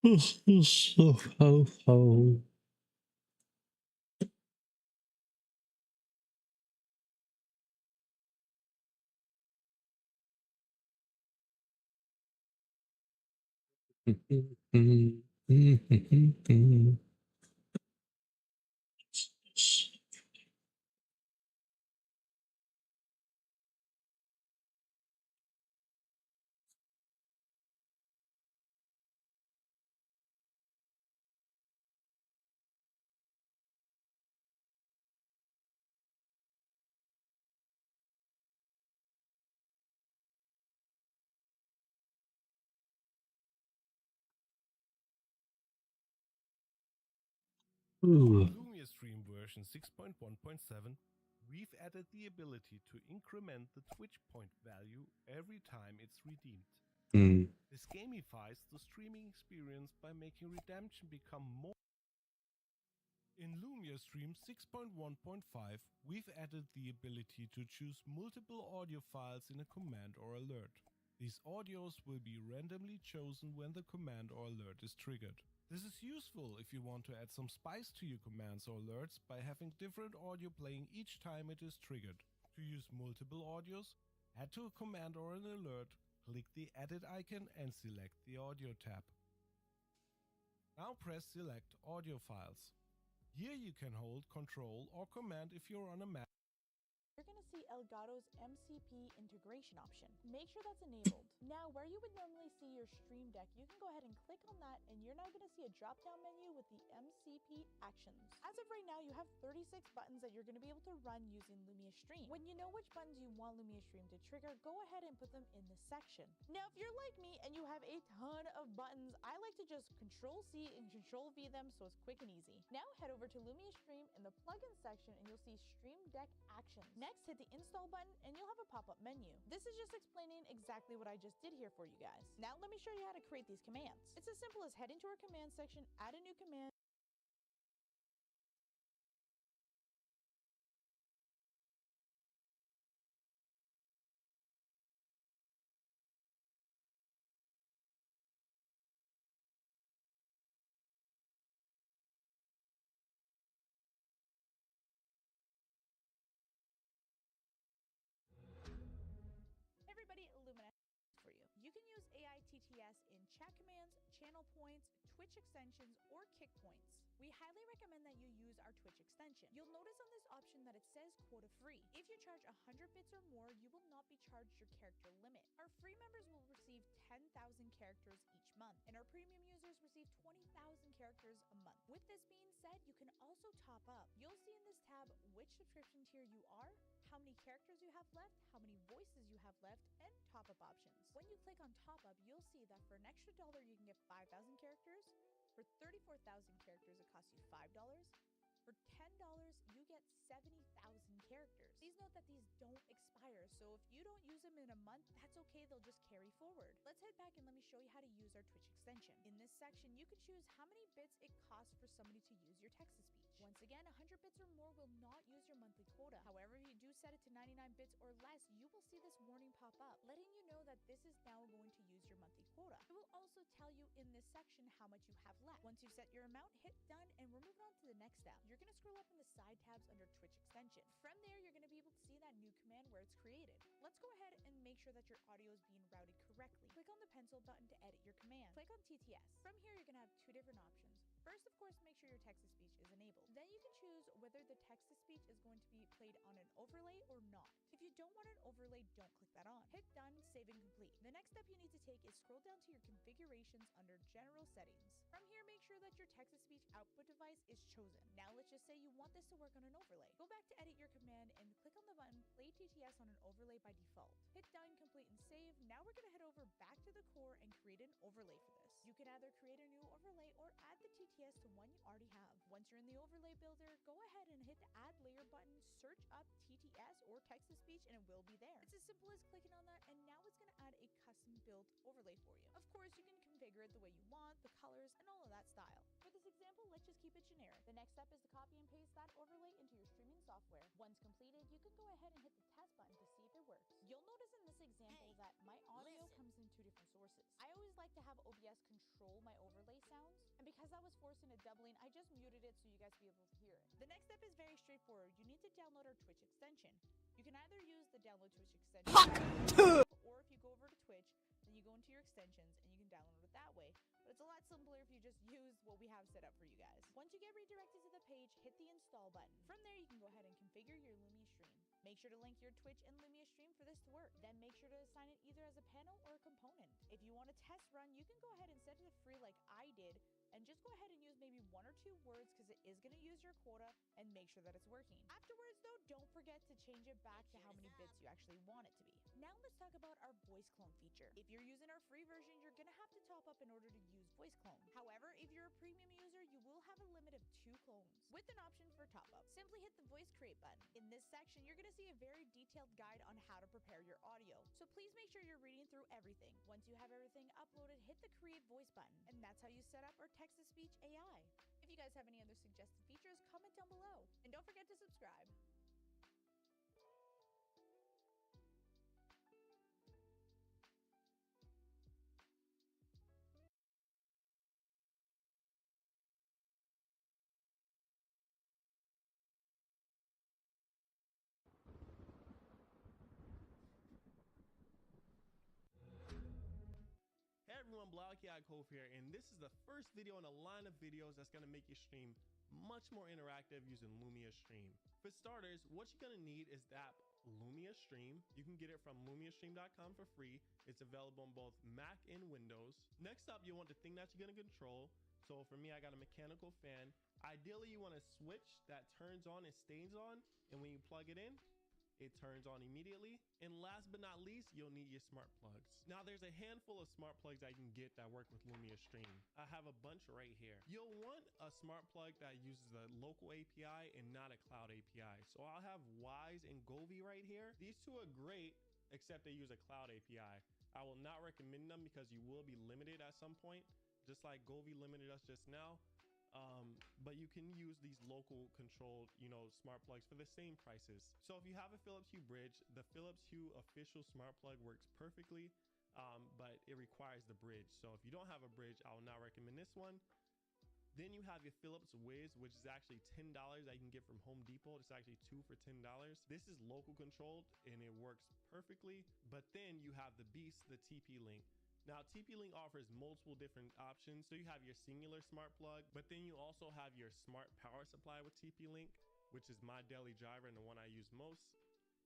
S1: Ho, ho. Ooh.
S3: In Lumia Stream version 6.1.7, we've added the ability to increment the Twitch point value every time it's redeemed.
S1: Mm.
S3: This gamifies the streaming experience by making redemption become more. In Lumia Stream 6.1.5, we've added the ability to choose multiple audio files in a command or alert. These audios will be randomly chosen when the command or alert is triggered. This is useful if you want to add some spice to your commands or alerts by having different audio playing each time it is triggered. To use multiple audios, add to a command or an alert, click the edit icon and select the audio tab. Now press select audio files. Here you can hold Control or Command if you're on a Mac.
S2: You're going to see Elgato's MCP integration option. Make sure that's enabled. Now, where you would normally see your Stream Deck, you can go ahead and click on that, and you're now going to see a drop-down menu with the MCP actions. As of right now, you have 36 buttons that you're going to be able to run using Lumia Stream. When you know which buttons you want Lumia Stream to trigger, go ahead and put them in this section. Now, if you're like me and you have a ton of buttons, I like to just Control-C and Control-V them so it's quick and easy. Now, head over to Lumia Stream in the plugin section, and you'll see Stream Deck actions. Next, hit the install button and you'll have a pop-up menu. This is just explaining exactly what I just did here for you guys. Now let me show you how to create these commands. It's as simple as head into our command section, add a new command, everybody, Illumina for you. You can use AI TTS in chat commands, channel points, Twitch extensions, or kick points. We highly recommend that you use our Twitch extension. You'll notice on this option that it says quota free. If you charge 100 bits or more, you will not be charged your character limit. Our free members will receive 10,000 characters each month, and our premium users receive 20,000 characters a month. With this being said, you can also top up. You'll see in this tab which subscription tier you are, how many characters you have left, how many voices you have left, and top-up options. When you click on top-up, you'll see that for an extra $1, you can get 5,000 characters. For 34,000 characters, it costs you $5. For $10, you get 70,000 characters. Please note that these don't expire, so if you don't use them in a month, that's okay, they'll just carry forward. Let's head back and let me show you how to use our Twitch extension. In this section, you can choose how many bits it costs for somebody to use your text-to-speech. Once again, 100 bits or more will not use your monthly quota. However, if you do set it to 99 bits or less, you will see this warning pop up, letting you know that this is now going to use your monthly quota. It will also tell you in this section how much you have left. Once you've set your amount, hit done, and we're moving on to the next step. You're going to scroll up in the side tabs under Twitch extension. From there, you're going to be able to see that new command where it's created. Let's go ahead and make sure that your audio is being routed correctly. Click on the pencil button to edit your command. Click on TTS. From here, you're going to have two different options. First, of course, make sure your text-to-speech is enabled. Then you can choose whether the text-to-speech is going to be played on an overlay or not. If you don't want an overlay, don't click that on. Hit done, save and complete. The next step you need to take is scroll down to your configurations under general settings. From here, make sure that your text-to-speech output device is chosen. Now let's just say you want this to work on an overlay. Go back to edit your command and click on the button play TTS on an overlay by default. Hit done, complete, and save. Now we're going to head over back to the core and create an overlay for this. You can either create a new overlay or add the TTS to one you already have. Once you're in the overlay builder, go ahead and hit the add layer button, search up TTS or text-to-speech, and it will be there. It's as simple as clicking on that, and now it's going to add a custom built overlay for you. Of course, you can configure it the way you want, the colors, and all of that style. For this example, let's just keep it generic. The next step is to copy and paste that overlay into your streaming software. Once completed, you can go ahead and hit the test button to see if it works. You'll notice in this example that my audio comes in two different sources. I always like to have OBS control my overlay sounds, and because that was forced into doubling, I just muted it so you guys be able to hear it. The next step is very straightforward. You need to download our Twitch extension. You can either use the download Twitch extension, or if you go over to Twitch, then you go into your extensions and you can download it that way. But it's a lot simpler if you just use what we have set up for you guys. Once you get redirected to the page, hit the install button. From there, you can go ahead and configure your Lumia stream. Make sure to link your Twitch and Lumia stream for this to work. Then make sure to assign it either as a panel or a component. If you want a test run, you can go ahead and set it to free like I did, and just go ahead and use maybe 1 or 2 words because it is going to use your quota, and make sure that it's working. Afterwards though, don't forget to change it back to how many bits you actually want it to be. Now let's talk about our voice clone feature. If you're using our free version, you're going to have to top up in order to use voice clone. However, if you're a premium user, you will have a limit of 2 clones with an option for top up. Simply hit the voice create button. In this section, you're going to see a very detailed guide on how to prepare your audio. So please make sure you're reading through everything. Once you have everything uploaded, hit the create voice button, and that's how you set up our text-to-speech AI. If you guys have any other suggested features, comment down below. And don't forget to subscribe.
S8: Hey everyone, Cove here, and this is the first video in a line of videos that's going to make your stream much more interactive using Lumia Stream. For starters, what you're going to need is the app Lumia Stream. You can get it from lumiastream.com for free. It's available on both Mac and Windows. Next up, you want the thing that you're going to control. So for me, I got a mechanical fan. Ideally, you want a switch that turns on and stays on, and when you plug it in, it turns on immediately. And last but not least, you'll need your smart plugs. Now there's a handful of smart plugs I can get that work with Lumia Stream. I have a bunch right here. You'll want a smart plug that uses a local API and not a cloud API. So I'll have Wise and Govee right here. These two are great, except they use a cloud API. I will not recommend them because you will be limited at some point, just like Govee limited us just now. But you can use these local controlled, smart plugs for the same prices. So if you have a Philips Hue bridge, the Philips Hue official smart plug works perfectly, but it requires the bridge. So if you don't have a bridge, I will not recommend this one. Then you have your Philips Wiz, which is actually $10 that you can get from Home Depot. It's actually 2 for $10. This is local controlled and it works perfectly. But then you have the beast, the TP-Link. Now, TP-Link offers multiple different options. So you have your singular smart plug, but then you also have your smart power supply with TP-Link, which is my daily driver and the one I use most.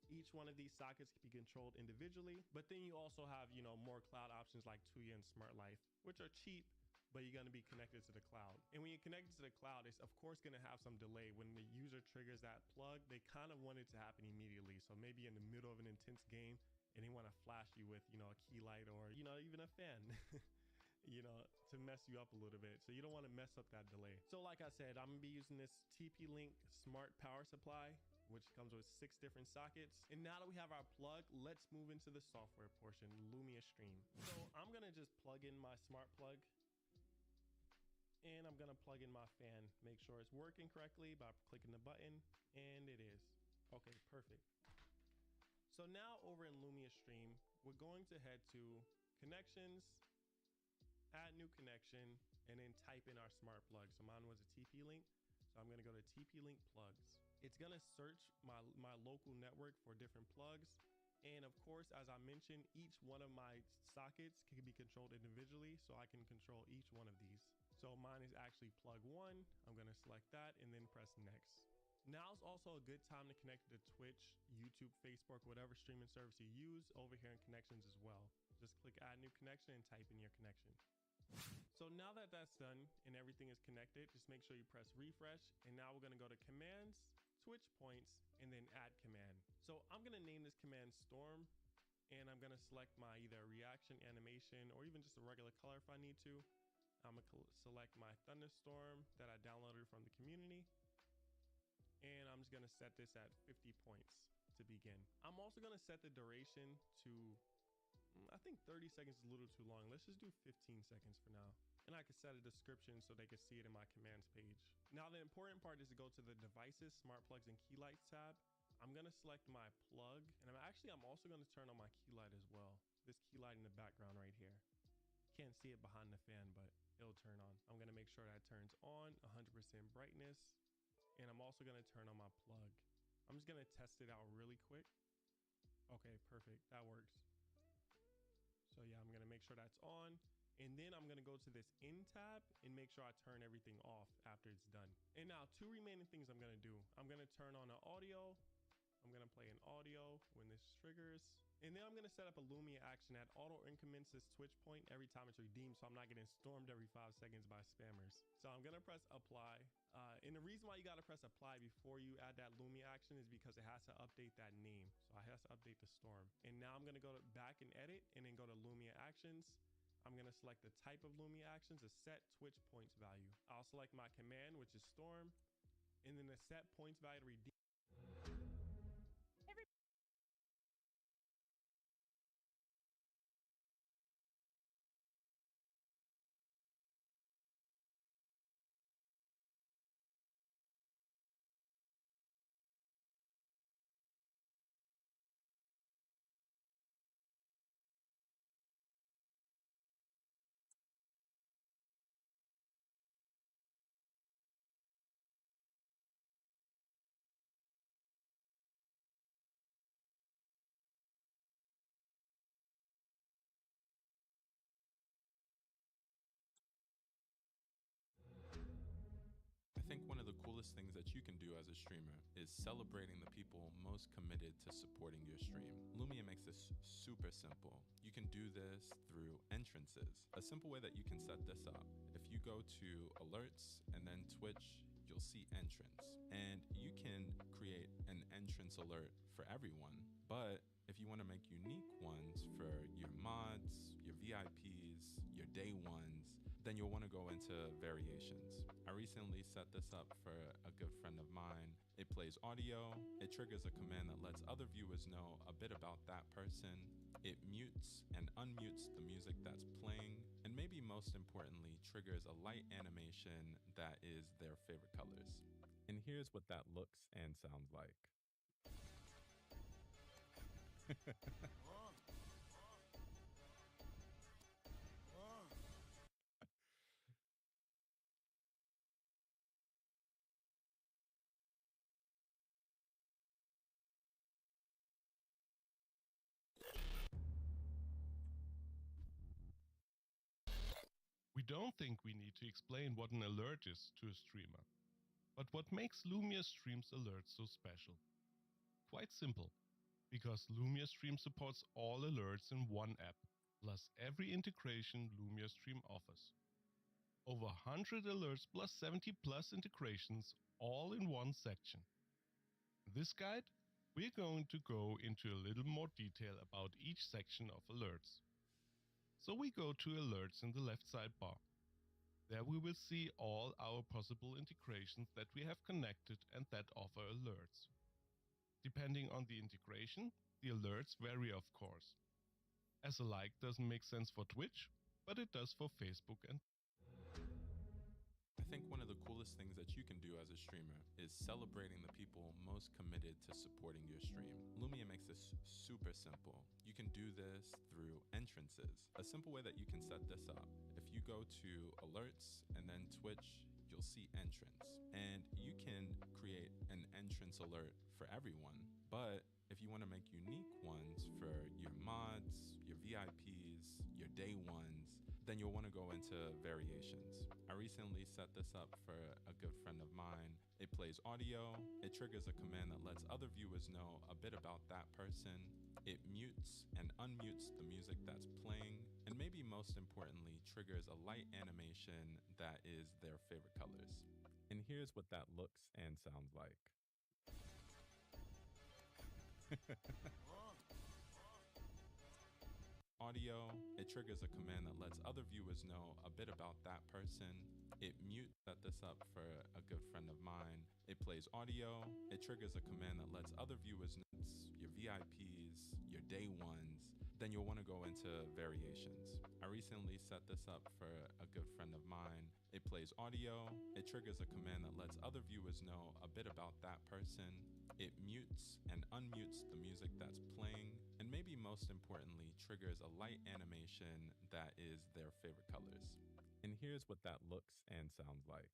S8: Each one of these sockets can be controlled individually, but then you also have, more cloud options like Tuya and Smart Life, which are cheap, but you're going to be connected to the cloud. And when you're connected to the cloud, it's of course going to have some delay. When the user triggers that plug, they kind of want it to happen immediately. So maybe in the middle of an intense game, and they want to flash you with, a key light or, even a fan, to mess you up a little bit. So you don't want to mess up that delay. So like I said, I'm gonna be using this TP-Link smart power supply, which comes with 6 different sockets. And now that we have our plug, let's move into the software portion, Lumia Stream. So I'm gonna just plug in my smart plug, and I'm gonna plug in my fan, make sure it's working correctly by clicking the button, and it is. Okay, perfect. So now over in Lumia Stream, we're going to head to connections, add new connection, and then type in our smart plug. So mine was a TP-Link. So I'm going to go to TP-Link plugs. It's going to search my local network for different plugs. And of course, as I mentioned, each one of my sockets can be controlled individually. So I can control each one of these. So mine is actually plug 1. I'm going to select that and then press next. Now is also a good time to connect to Twitch, YouTube, Facebook, whatever streaming service you use over here in connections as well. Just click add new connection and type in your connection. So now that that's done and everything is connected, just make sure you press refresh. And now we're going to go to commands, Twitch points, and then add command. So I'm going to name this command Storm, and I'm going to select my either reaction, animation, or even just a regular color if I need to. I'm going to select my Thunderstorm that I downloaded from the community. And I'm just going to set this at 50 points to begin. I'm also going to set the duration to, I think 30 seconds is a little too long. Let's just do 15 seconds for now. And I can set a description so they can see it in my commands page. Now, the important part is to go to the devices, smart plugs, and key lights tab. I'm going to select my plug, and I'm also going to turn on my key light as well. This key light in the background right here. Can't see it behind the fan, but it'll turn on. I'm gonna make sure that turns on 100% brightness. And I'm also gonna turn on my plug. I'm just gonna test it out really quick. Okay, perfect, that works. So yeah, I'm gonna make sure that's on. And then I'm gonna go to this in tab and make sure I turn everything off after it's done. And now 2 remaining things I'm gonna do. I'm gonna turn on the audio. I'm gonna play an audio when this triggers. And then I'm gonna set up a Lumia action that auto increments this Twitch point every time it's redeemed, so I'm not getting stormed every 5 seconds by spammers. So I'm gonna press apply. And the reason why you gotta press apply before you add that Lumia action is because it has to update that name. So it has to update the storm. And now I'm gonna go back and edit and then go to Lumia actions. I'm gonna select the type of Lumia actions, a set Twitch points value. I'll select my command, which is storm, and then the set points value to redeem.
S9: I think one of the coolest things that you can do as a streamer is celebrating the people most committed to supporting your stream. Lumia makes this super simple. You can do this through entrances. A simple way that you can set this up, if you go to alerts and then Twitch, you'll see entrance. And you can create an entrance alert for everyone, but if you want to make unique ones for your mods, your VIPs, your day ones, then you'll want to go into variations. I recently set this up for a good friend of mine. It plays audio, it triggers a command that lets other viewers know a bit about that person, it mutes and unmutes the music that's playing, and maybe most importantly, triggers a light animation that is their favorite colors. And here's what that looks and sounds like.
S3: We don't think we need to explain what an alert is to a streamer. But what makes Lumia Stream's alerts so special? Quite simple, because Lumia Stream supports all alerts in one app, plus every integration Lumia Stream offers. Over 100 alerts plus 70 plus integrations all in one section. In this guide, we're going to go into a little more detail about each section of alerts. So we go to alerts in the left sidebar. There we will see all our possible integrations that we have connected and that offer alerts. Depending on the integration, the alerts vary of course. As a like doesn't make sense for Twitch, but it does for Facebook and
S9: I think one of the coolest things that you can do as a streamer is celebrating the people most committed to supporting your stream. Lumia makes this super simple. You can do this through entrances. A simple way that you can set this up, if you go to alerts and then Twitch, you'll see entrance. And you can create an entrance alert for everyone, but if you want to make unique ones for your mods, your VIPs, your day ones, then you'll want to go into variations. I recently set this up for a good friend of mine. It plays audio, it triggers a command that lets other viewers know a bit about that person, it mutes and unmutes the music that's playing, and maybe most importantly, triggers a light animation that is their favorite colors. And here's what that looks and sounds like. Audio, it triggers a command that lets other viewers know a bit about that person. It mutes, set this up for a good friend of mine. It plays audio, it triggers a command that lets other viewers know, your VIPs, your day ones, then you'll want to go into variations. I recently set this up for a good friend of mine. It plays audio, it triggers a command that lets other viewers know a bit about that person, it mutes and unmutes the music that's playing, and maybe most importantly, triggers a light animation that is their favorite colors. And here's what that looks and sounds like.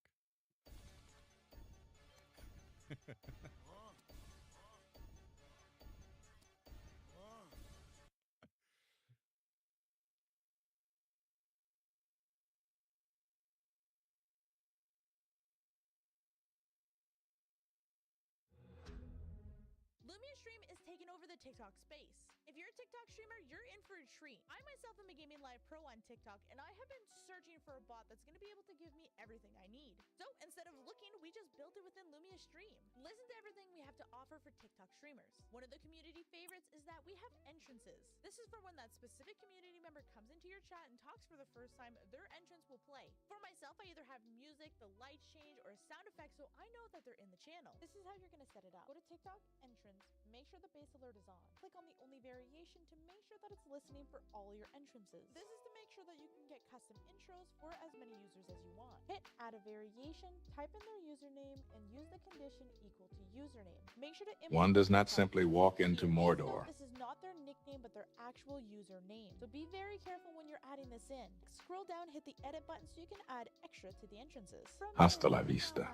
S2: Lumia Stream is taking over the TikTok space. If you're a TikTok streamer, you're in for a treat. I myself am a gaming live pro on TikTok, and I have been searching for a bot that's going to be able to give me everything I need. So instead of looking, we just built it within Lumia Stream. Listen to everything we have to offer for TikTok streamers. One of the community favorites is that we have entrances. This is for when that specific community member comes into your chat and talks for the first time, their entrance will play. For myself, I either have music, the lights change, or a sound effect so I know that they're in the channel. This is how you're going to set it up. Go to TikTok, entrance, make sure the base alert is on. Click on the only variation to make sure that it's listening for all your entrances. This is to make sure that you can get custom intros for as many users as you want. Hit add a variation, type in their username, and use the condition equal to username. Make sure to
S6: One does not simply walk into Mordor.
S2: This is not their nickname, but their actual username. So be very careful when you're adding this in. Scroll down, hit the edit button so you can add extra to the entrances.
S6: Hasta la vista,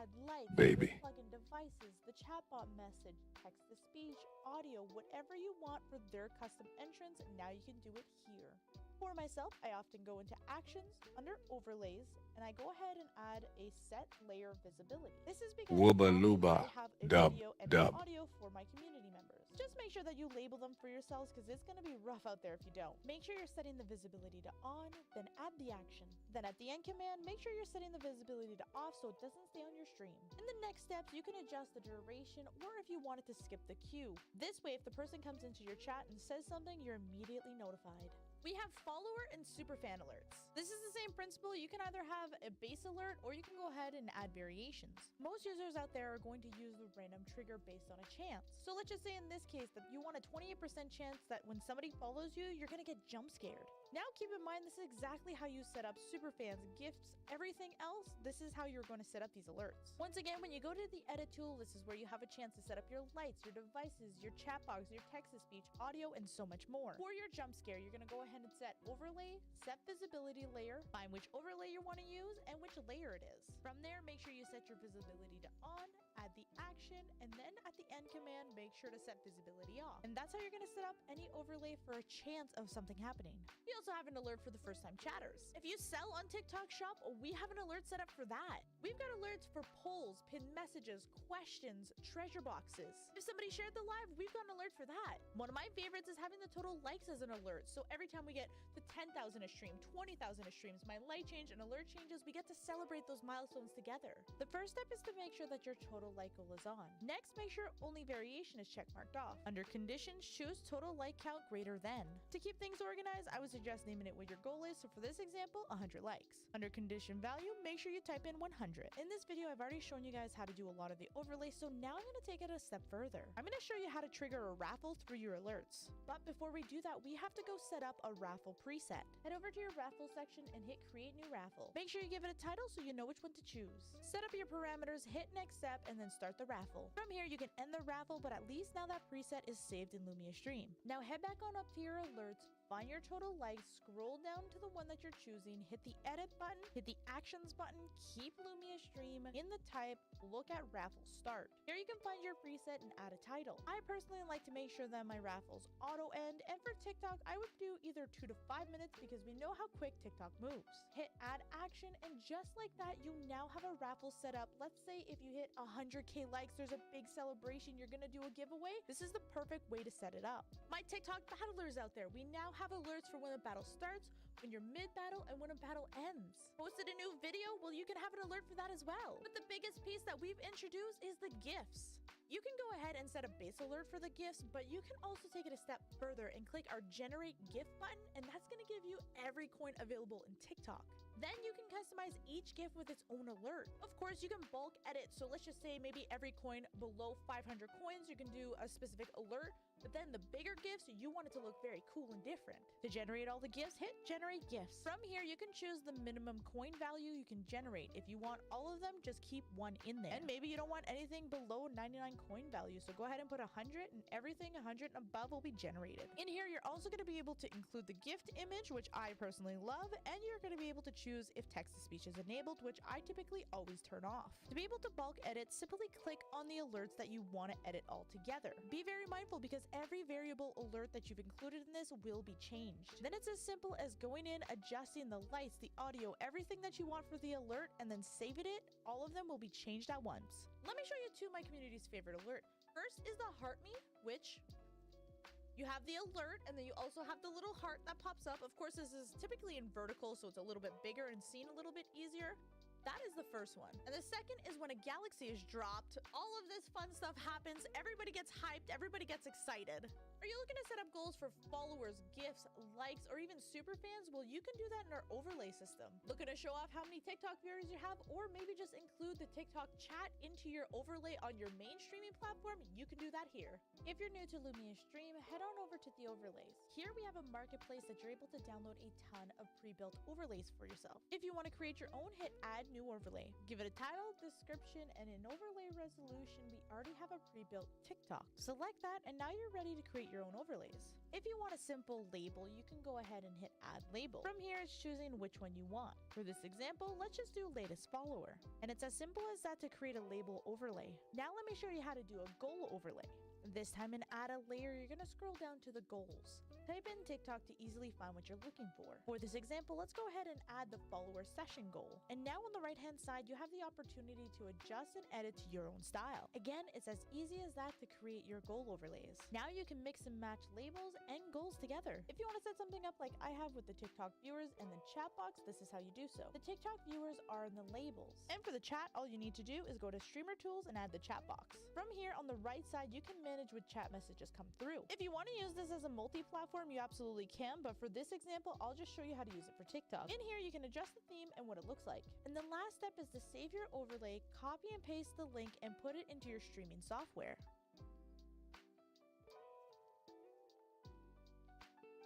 S6: baby.
S2: Plug-in devices, the chatbot message, text-to-speech, audio, whatever you want for their custom entrance, now you can do it here. For myself, I often go into actions, under overlays, and I go ahead and add a set layer visibility. This is because
S6: Wooba looba,
S2: I have a
S6: dub,
S2: video and
S6: dub.
S2: audio for my community members. Just make sure that you label them for yourselves because it's going to be rough out there if you don't. Make sure you're setting the visibility to on, then add the action. Then at the end command, make sure you're setting the visibility to off so it doesn't stay on your stream. In the next steps, you can adjust the duration or if you wanted to skip the queue. This way, if the person comes into your chat and says something, you're immediately notified. We have follower and superfan alerts. This is the same principle. You can either have a base alert or you can go ahead and add variations. Most users out there are going to use the random trigger based on a chance. So let's just say in this case that you want a 28% chance that when somebody follows you, you're gonna get jump scared. Now keep in mind this is exactly how you set up superfans, gifts, everything else. This is how you're going to set up these alerts. Once again, when you go to the edit tool, this is where you have a chance to set up your lights, your devices, your chat box, your text-to-speech, audio, and so much more. For your jump scare, you're going to go ahead and set overlay, set visibility layer, find which overlay you want to use, and which layer it is. From there, make sure you set your visibility to on, add the action, and then at the end command, make sure to set visibility off. And that's how you're going to set up any overlay for a chance of something happening. You also have an alert for the first-time chatters. If you sell on TikTok Shop, we have an alert set up for that. We've got alerts for polls, pinned messages, questions, treasure boxes. If somebody shared the live, we've got an alert for that. One of my favorites is having the total likes as an alert. So every time we get to 10,000 a stream, 20,000 a streams, my light change and alert changes, we get to celebrate those milestones together. The first step is to make sure that your total like goal is on. Next, make sure only variation is checkmarked off. Under conditions, choose total like count greater than. To keep things organized, I would suggest naming it what your goal is. So for this example, 100 likes. Under condition value, make sure you type in 100. In this video, I've already shown you guys how to do a lot of the overlays, so now I'm going to take it a step further. I'm going to show you how to trigger a raffle through your alerts. But before we do that, we have to go set up a raffle preset. Head over to your raffle section and hit create new raffle. Make sure you give it a title so you know which one to choose. Set up your parameters, hit next step, and then start the raffle. From here, you can end the raffle, but at least now that preset is saved in Lumia Stream. Now head back on up to your alerts, find your total likes, scroll down to the one that you're choosing, hit the edit button, hit the actions button, keep Lumia Stream, in the type, look at raffle start. Here you can find your preset and add a title. I personally like to make sure that my raffles auto end, and for TikTok, I would do either 2 to 5 minutes because we know how quick TikTok moves. Hit add action, and just like that, you now have a raffle set up. Let's say if you hit 100K likes, there's a big celebration, you're gonna do a giveaway. This is the perfect way to set it up. My TikTok battlers out there, we now have alerts for when a battle starts, when you're mid-battle, and when a battle ends. Posted a new video? Well, you can have an alert for that as well. But the biggest piece that we've introduced is the gifts. You can go ahead and set a base alert for the gifts, but you can also take it a step further and click our generate gift button, and that's going to give you every coin available in TikTok. Then you can customize each GIF with its own alert. Of course, you can bulk edit. So let's just say maybe every coin below 500 coins, you can do a specific alert. But then the bigger GIFs, you want it to look very cool and different. To generate all the GIFs, hit generate GIFs. From here, you can choose the minimum coin value you can generate. If you want all of them, just keep one in there. And maybe you don't want anything below 99 coin value. So go ahead and put 100 and everything 100 and above will be generated. In here, you're also going to be able to include the gift image, which I personally love, and you're going to be able to choose if text-to-speech is enabled, which I typically always turn off. To be able to bulk edit, simply click on the alerts that you want to edit all together. Be very mindful because every variable alert that you've included in this will be changed. Then it's as simple as going in, adjusting the lights, the audio, everything that you want for the alert, and then saving it. All of them will be changed at once. Let me show you two of my community's favorite alert. First is the heart me, which you have the alert, and then you also have the little heart that pops up. Of course, this is typically in vertical, so it's a little bit bigger and seen a little bit easier. That is the first one. And the second is when a galaxy is dropped, all of this fun stuff happens. Everybody gets hyped. Everybody gets excited. Are you looking to set up goals for followers, gifts, likes, or even super fans? Well, you can do that in our overlay system. Looking to show off how many TikTok viewers you have, or maybe just include the TikTok chat into your overlay on your main streaming platform? You can do that here. If you're new to Lumia Stream, head on over to the overlays. Here we have a marketplace that you're able to download a ton of pre-built overlays for yourself. If you want to create your own, hit add new overlay. Give it a title, description, and an overlay resolution. We already have a pre-built TikTok. Select that, and now you're ready to create your own overlays. If you want a simple label, you can go ahead and hit add label. From here, it's choosing which one you want. For this example, let's just do latest follower. And it's as simple as that to create a label overlay. Now let me show you how to do a goal overlay. This time in add a layer, you're gonna scroll down to the goals. Type in TikTok to easily find what you're looking for. For this example, let's go ahead and add the follower session goal. And now on the right hand side, you have the opportunity to adjust and edit to your own style. Again, it's as easy as that to create your goal overlays. Now you can mix and match labels and goals together. If you want to set something up like I have with the TikTok viewers and the chat box, this is how you do so. The TikTok viewers are in the labels. And for the chat, all you need to do is go to streamer tools and add the chat box. From here on the right side, you can manage which chat messages come through. If you want to use this as a multi-platform, you absolutely can, but for this example, I'll just show you how to use it for TikTok. In here, you can adjust the theme and what it looks like. And the last step is to save your overlay, copy and paste the link, and put it into your streaming software.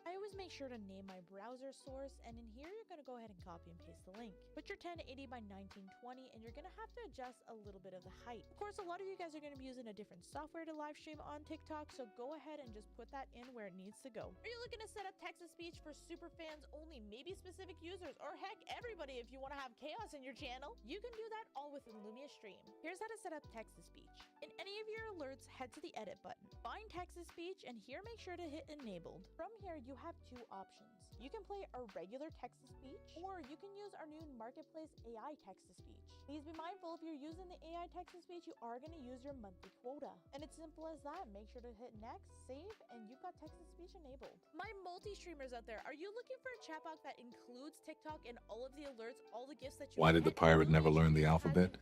S2: I always make sure to name my browser source, and in here you're going to go ahead and copy and paste the link. Put your 1080 by 1920, and you're going to have to adjust a little bit of the height. Of course, a lot of you guys are going to be using a different software to live stream on TikTok, so go ahead and just put that in where it needs to go. Are you looking to set up text-to-speech for super fans only, maybe specific users, or heck, everybody if you want to have chaos in your channel? You can do that all within Lumia Stream. Here's how to set up text-to-speech. In any of your alerts, head to the edit button. Find text-to-speech, and here make sure to hit enabled. From here, you have two options. You can play a regular text-to-speech, or you can use our new marketplace AI text-to-speech. Please be mindful, if you're using the AI text-to-speech, you are going to use your monthly quota. And it's simple as that. Make sure to hit next, save, and you've got text-to-speech enabled. My multi-streamers out there, are you looking for a chat box that includes TikTok and all of the alerts, all the gifts that you
S6: Why did the pirate never learn the alphabet?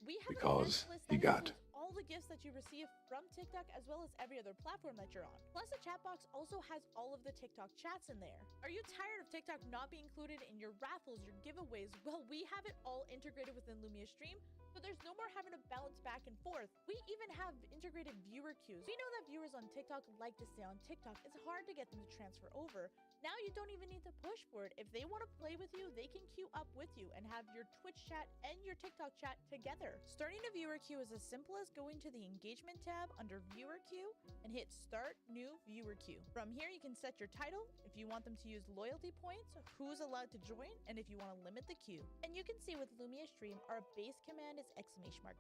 S2: We have
S6: Because
S2: a list
S6: he
S2: that
S6: got
S2: includes all the gifts that you receive from TikTok as well as every other platform that you're on. Plus, the chat box also has all of the TikTok chats in there. Are you tired of TikTok not being included in your raffles, your giveaways? Well, we have it all integrated within Lumia Stream, so there's no more having to bounce back and forth. We even have integrated viewer queues. We know that viewers on TikTok like to stay on TikTok. It's hard to get them to transfer over. Now you don't even need to push for it. If they want to play with you, they can queue up with you and have your Twitch chat and your TikTok chat together. Starting a viewer queue is as simple as going to the engagement tab under viewer queue and hit start new viewer queue. From here, you can set your title, if you want them to use loyalty points, who's allowed to join, and if you want to limit the queue. And you can see with Lumia Stream, our base command is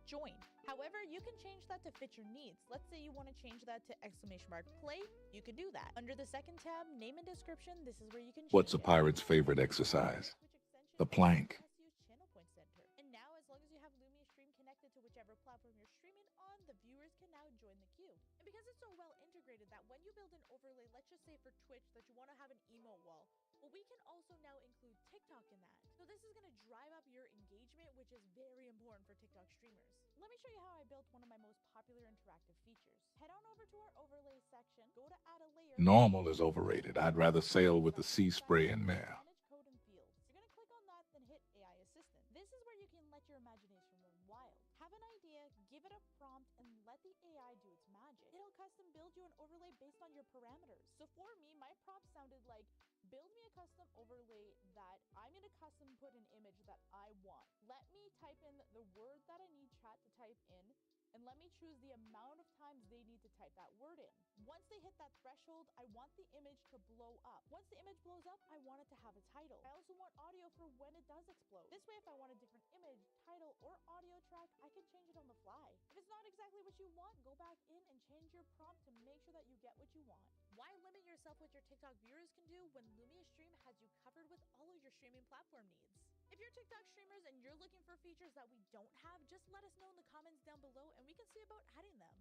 S2: !join. However, you can change that to fit your needs. Let's say you want to change that to !play, you can do that. Under the second tab, name and description, this is where you can change
S6: What's a
S2: it.
S6: pirate's favorite exercise? The plank.
S2: Channel Point Center. And now, as long as you have Lumia Stream connected to whichever platform you're streaming on, the viewers can now join the queue. And because it's so well integrated that when you build an overlay, let's just say for Twitch that you want to have an emo wall, well, we can also now include TikTok in that. So this is going to drive up your engagement, which is very important for TikTok streamers. Let me show you how I built one of my most popular interactive features. Head on over to our overlay section, go to add a layer.
S6: Normal is overrated. I'd rather sail with the sea spray and mare.
S2: Manage code and fields. You're going to click on that, then let your imagination run wild. Have an idea, give it a prompt, and let the AI do its magic. It'll custom build you an overlay based on your parameters. So for me, my prompt sounded like, build me a custom overlay that I'm gonna custom put an image that I want. Let me type in the word that I need chat to type in, and let me choose the amount of times they need to type that word in. Once they hit that threshold, I want the image to blow up. Once the image blows up, I want it to have a title. I also want audio for when it does explode. This way, if I want a different image, title, or audio track, I can change it on the fly. If it's not exactly what you want, go back in and change your prompt to make sure that you get what you want. Why limit yourself what your TikTok viewers can do when Lumia Stream has you covered with all of your streaming platform needs? If you're TikTok streamers and you're looking for features that we don't have, just let us know in the comments down below and we can see about adding them.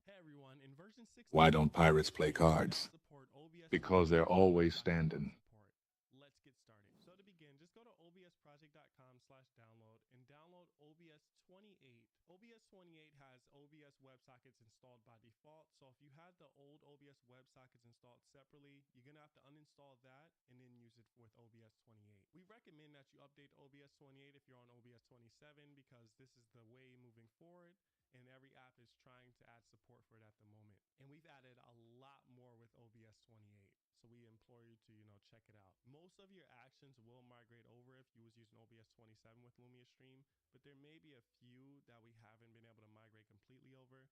S8: Hey everyone, in version 6,
S6: Why don't pirates play cards?
S8: support OBS
S6: Because they're always standing.
S8: support. Let's get started. So to begin, just go to obsproject.com/download and download OBS 28. OBS 28 has OBS WebSockets installed by default. So if you had the old OBS WebSockets installed separately, you're gonna have to uninstall that and then use it with OBS 28. We recommend that you update OBS 28 if you're on OBS 27 because this is the way moving forward, and every app is trying to add support for it at the moment. And we've added a lot more with OBS 28. So we implore you to, check it out. Most of your actions will migrate over if you was using OBS 27 with Lumia Stream, but there may be a few that we haven't been able to migrate completely over.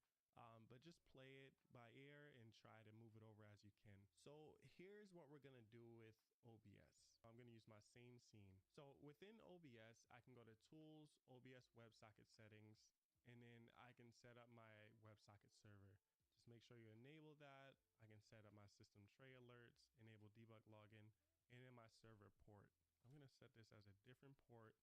S8: But just play it by ear and try to move it over as you can. So here's what we're gonna do with OBS. I'm gonna use my same scene. So within OBS, I can go to Tools, OBS WebSocket Settings, and then I can set up my WebSocket server. Just make sure you enable that. I can set up my system tray alerts, enable debug login, and then my server port. I'm gonna set this as a different port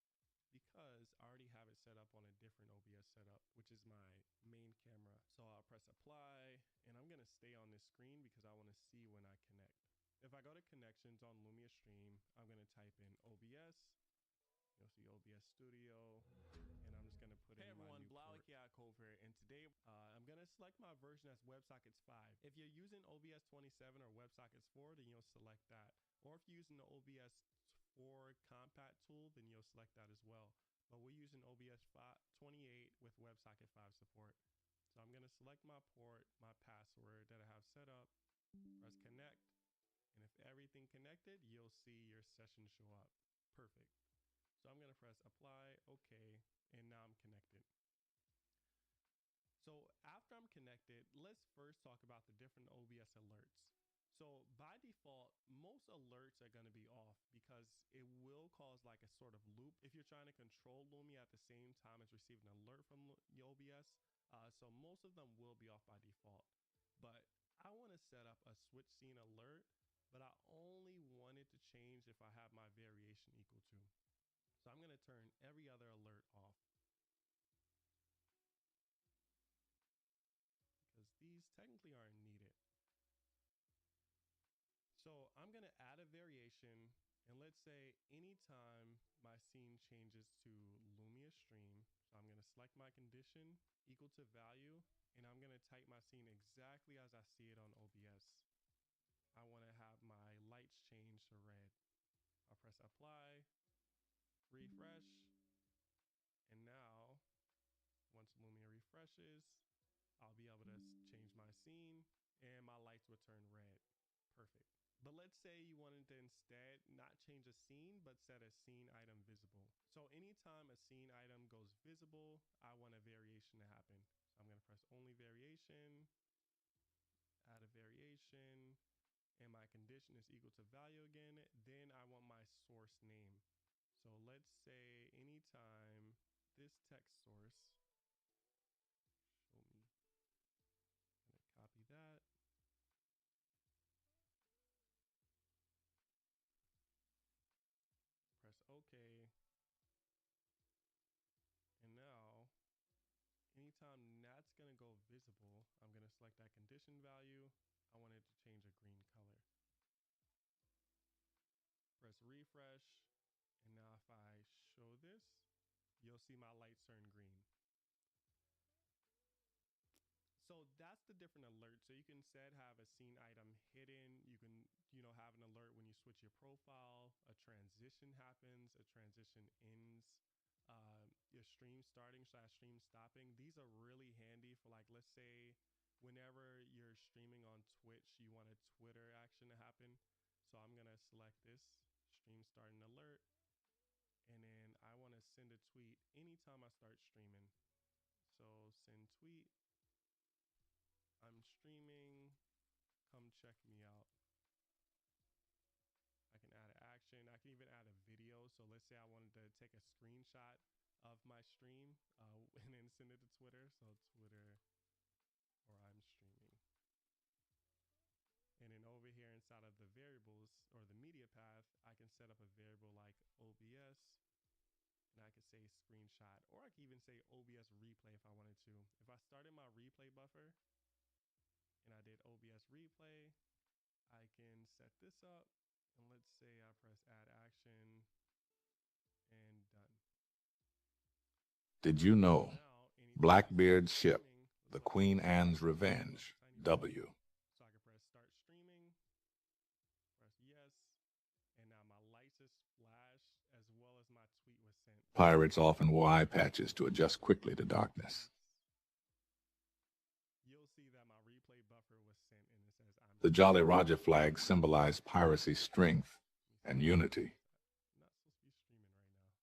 S8: because I already have it set up on a different OBS setup, which is my main camera. So I'll press apply, and I'm gonna stay on this screen because I wanna see when I connect. If I go to connections on Lumia Stream, I'm gonna type in OBS. You'll see OBS Studio, and I'm just gonna put in my new port. Here, and today I'm gonna select my version as WebSockets 5. If you're using OBS 27 or WebSockets 4, then you'll select that. Or if you're using the OBS 4 Compact tool, then you'll select that as well. But we're using OBS 28 with WebSocket 5 support. So I'm gonna select my port, my password that I have set up, press connect, and if everything connected, you'll see your session show up. Perfect. So I'm gonna press apply, okay, and now I'm connected. So after I'm connected, let's first talk about the different OBS alerts. So by default, most alerts are gonna be off because it will cause like a sort of loop if you're trying to control Lumia at the same time as receiving an alert from your OBS. So most of them will be off by default. But I wanna set up a switch scene alert, but I only want it to change if I have my variation equal to. So I'm gonna turn every other alert off because these technically aren't needed. So I'm gonna add a variation, and let's say anytime my scene changes to Lumia Stream, so I'm gonna select my condition equal to value, and I'm gonna type my scene exactly as I see it on OBS. I wanna have my lights change to red. I'll press apply, refresh, and now once Lumia refreshes, I'll be able to change my scene and my lights will turn red. Perfect. But let's say you wanted to instead not change a scene, but set a scene item visible. So anytime a scene item goes visible, I want a variation to happen. So I'm gonna press only variation, add a variation, and my condition is equal to value again. Then I want my source name. So let's say anytime this text source, show me, I'm gonna copy that. Press OK. And now, anytime that's gonna go visible, I'm gonna select that condition value. I want it to change a green color. Press refresh. And now if if I show this, you'll see my lights turn green. So that's the different alerts. So you can set have a scene item hidden. You can, have an alert when you switch your profile, a transition happens, a transition ends, your stream starting / stream stopping. These are really handy for, like, let's say whenever you're streaming on Twitch, you want a Twitter action to happen. So I'm going to select this stream starting alert. And then I want to send a tweet anytime I start streaming. So send tweet. I'm streaming. Come check me out. I can add an action. I can even add a video. So let's say I wanted to take a screenshot of my stream and then send it to Twitter. So Twitter, or I'm streaming. And then over here inside of the variables or the media path, I can set up a variable like OBS, and I could say screenshot, or I could even say OBS replay if I wanted to. If I started my replay buffer and I did OBS replay, I can set this up, and let's say I press add action and done.
S6: Did you know Blackbeard's ship, the Queen Anne's Revenge, W?
S8: So I can press start streaming, press yes, and now my lights is flashed as well as my tweet was sent.
S6: Pirates often wore eye patches to adjust quickly to darkness.
S8: You'll see that my replay buffer was sent and it says I'm
S6: The Jolly Roger flag symbolized piracy's strength and unity.
S8: I'm not supposed to be streaming right now.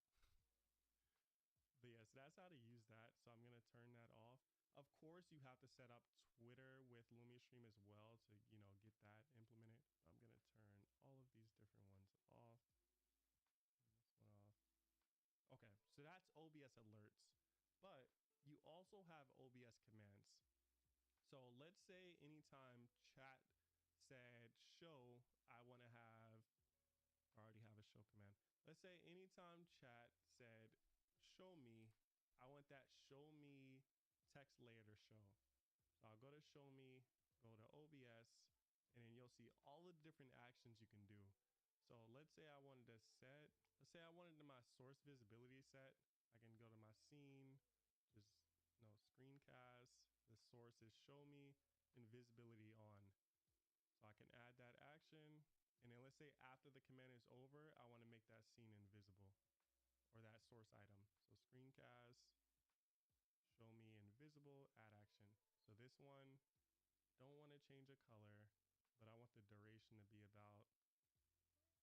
S8: But yes, that's how to use that. So I'm going to turn that off. Of course, you have to set up Twitter with Lumia Stream as well to, get that implemented. I'm going to turn all of these different ones off. Turn this one off. Okay, so that's OBS alerts. But you also have OBS commands. So let's say anytime chat said show, I want to have, I already have a show command. Let's say anytime chat said show me, I want that show me text layer to show. So I'll go to show me, go to OBS, and then you'll see all the different actions you can do. So let's say I wanted to let's say I wanted my source visibility set. I can go to my scene, just screencast. The source is show me and visibility on. So I can add that action. And then let's say after the command is over, I want to make that scene invisible or that source item. So screencast, show me invisible, add action. So this one, don't want to change a color, but I want the duration to be about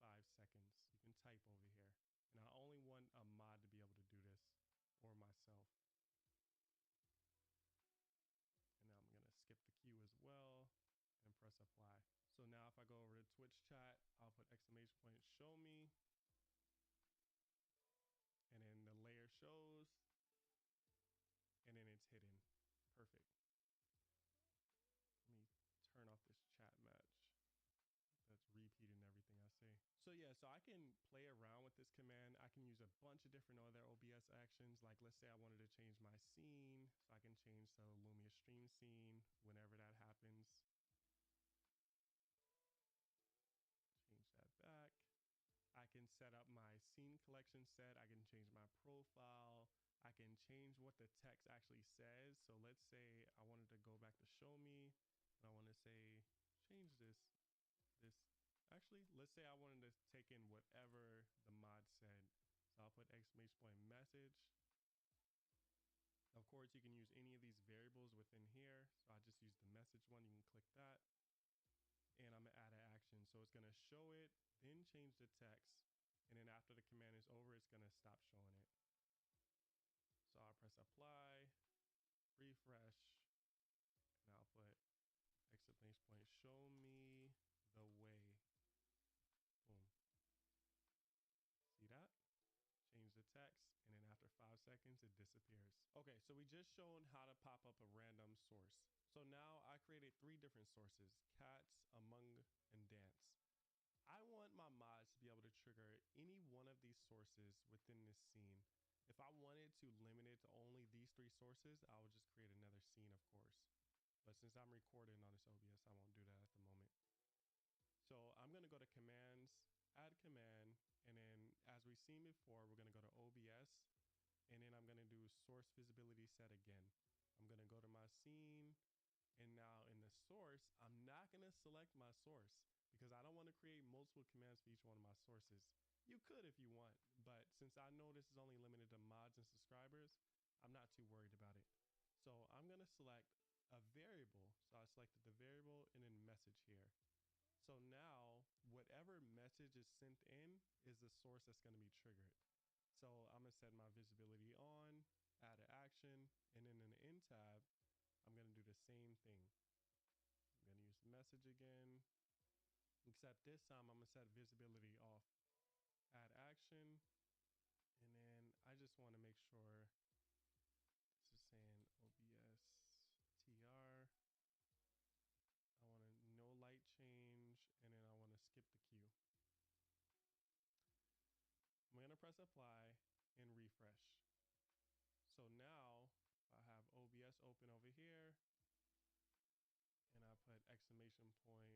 S8: 5 seconds. You can type over here. And I only want a mod to be able to do this, or myself. And now I'm going to skip the queue as well and press apply. So now if I go over to Twitch chat, I'll put exclamation point show me. And then the layer shows. And then it's hidden. Perfect. Let me turn off this chat match. That's repeating everything I say. So yeah, so I can play around with this command. I can use a bunch of different other OBS actions. Like let's say I wanted to change my scene. So I can change the Lumia stream scene whenever that happens. Change that back. I can set up my scene collection set. I can change my profile. I can change what the text actually says. So let's say I wanted to go back to show me and I want to say, change this. Actually, let's say I wanted to take in whatever the mod said. So I'll put exclamation point message. Of course, you can use any of these variables within here. So I just use the message one. You can click that. And I'm going to add an action. So it's going to show it, then change the text. And then after the command is over, it's going to stop showing it. So I'll press apply, refresh, and I'll put exclamation point, show me the way. Boom. See that? Change the text, and then after 5 seconds, it disappears. Okay, so we just shown how to pop up a random source. So now I created 3 different sources, cats, among, and dance. I want my mods to be able to trigger any one of these sources within this scene. If I wanted to limit it to only these 3 sources, I would just create another scene, of course. But since I'm recording on this OBS, I won't do that at the moment. So I'm going to go to commands, add command, and then as we we've seen before, we're going to go to OBS, and then I'm going to do source visibility set again. I'm going to go to my scene, and now in the source, I'm not going to select my source because I don't want to create multiple commands for each one of my sources. You could if you want, but since I know this is only limited to mods and subscribers, I'm not too worried about it. So I'm going to select a variable. So I selected the variable and then message here. So now whatever message is sent in is the source that's going to be triggered. So I'm going to set my visibility on, add an action, and then in the end tab, I'm going to do the same thing. I'm going to use message again, except this time I'm going to set visibility off, add action, and then I just want to make sure this is saying OBS TR. I want to no light change, and then I want to skip the queue. I'm going to press apply and refresh. So now I have OBS open over here, and I put exclamation point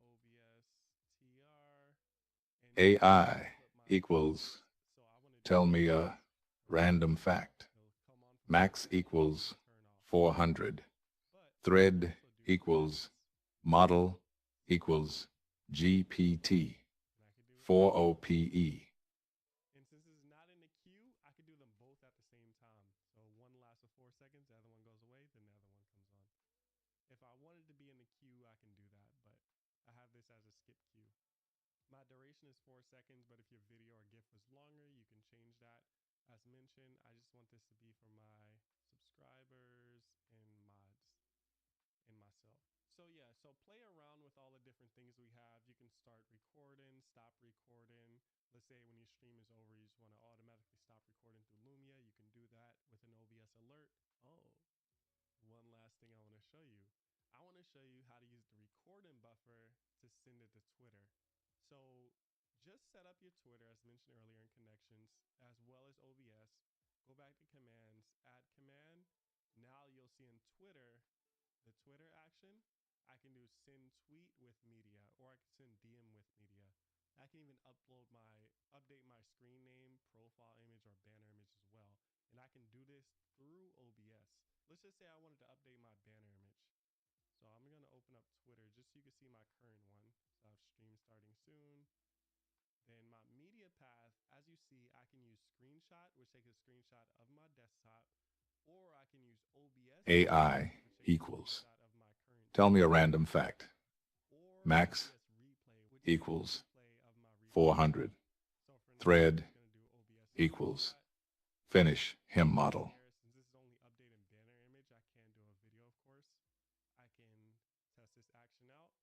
S8: and then OBS TR. And
S6: AI equals, tell me a random fact. Max equals 400. Thread equals model equals GPT 4OPE.
S8: And since it's not in the queue, I could do them both at the same time. So one lasts for 4 seconds, the other one goes away, then the other one comes on. If I wanted to be in the queue, I can do that, but I have this as a skip queue. My duration is 4 seconds, but if your video or GIF was longer, you can change that. As mentioned, I just want this to be for my subscribers and mods and myself. So yeah, so play around with all the different things we have. You can start recording, stop recording. Let's say when your stream is over, you just want to automatically stop recording through Lumia. You can do that with an OBS alert. Oh, one last thing I want to show you. I want to show you how to use the recording buffer to send it to Twitter. So just set up your Twitter as mentioned earlier in connections, as well as OBS. Go back to commands, add command. Now you'll see in Twitter, the Twitter action, I can do send tweet with media, or I can send DM with media. I can even update my screen name, profile image, or banner image as well. And I can do this through OBS. Let's just say I wanted to update my banner image. So I'm going to open up Twitter just so you can see my current one. So I have stream starting soon. Then my media path, as you see, I can use screenshot, which takes a screenshot of my desktop, or I can use OBS
S6: AI
S8: which takes a
S6: equals,
S8: screenshot of my current
S6: tell me a random fact.
S8: or
S6: Max
S8: OBS replay, which
S6: equals
S8: takes a replay of my replay.
S6: 400.
S8: So for now,
S6: Thread
S8: I'm just going to do OBS
S6: equals
S8: screenshot.
S6: finish him model.
S8: Since this is only updated banner image, I can't do a video, of course. I can test this action out.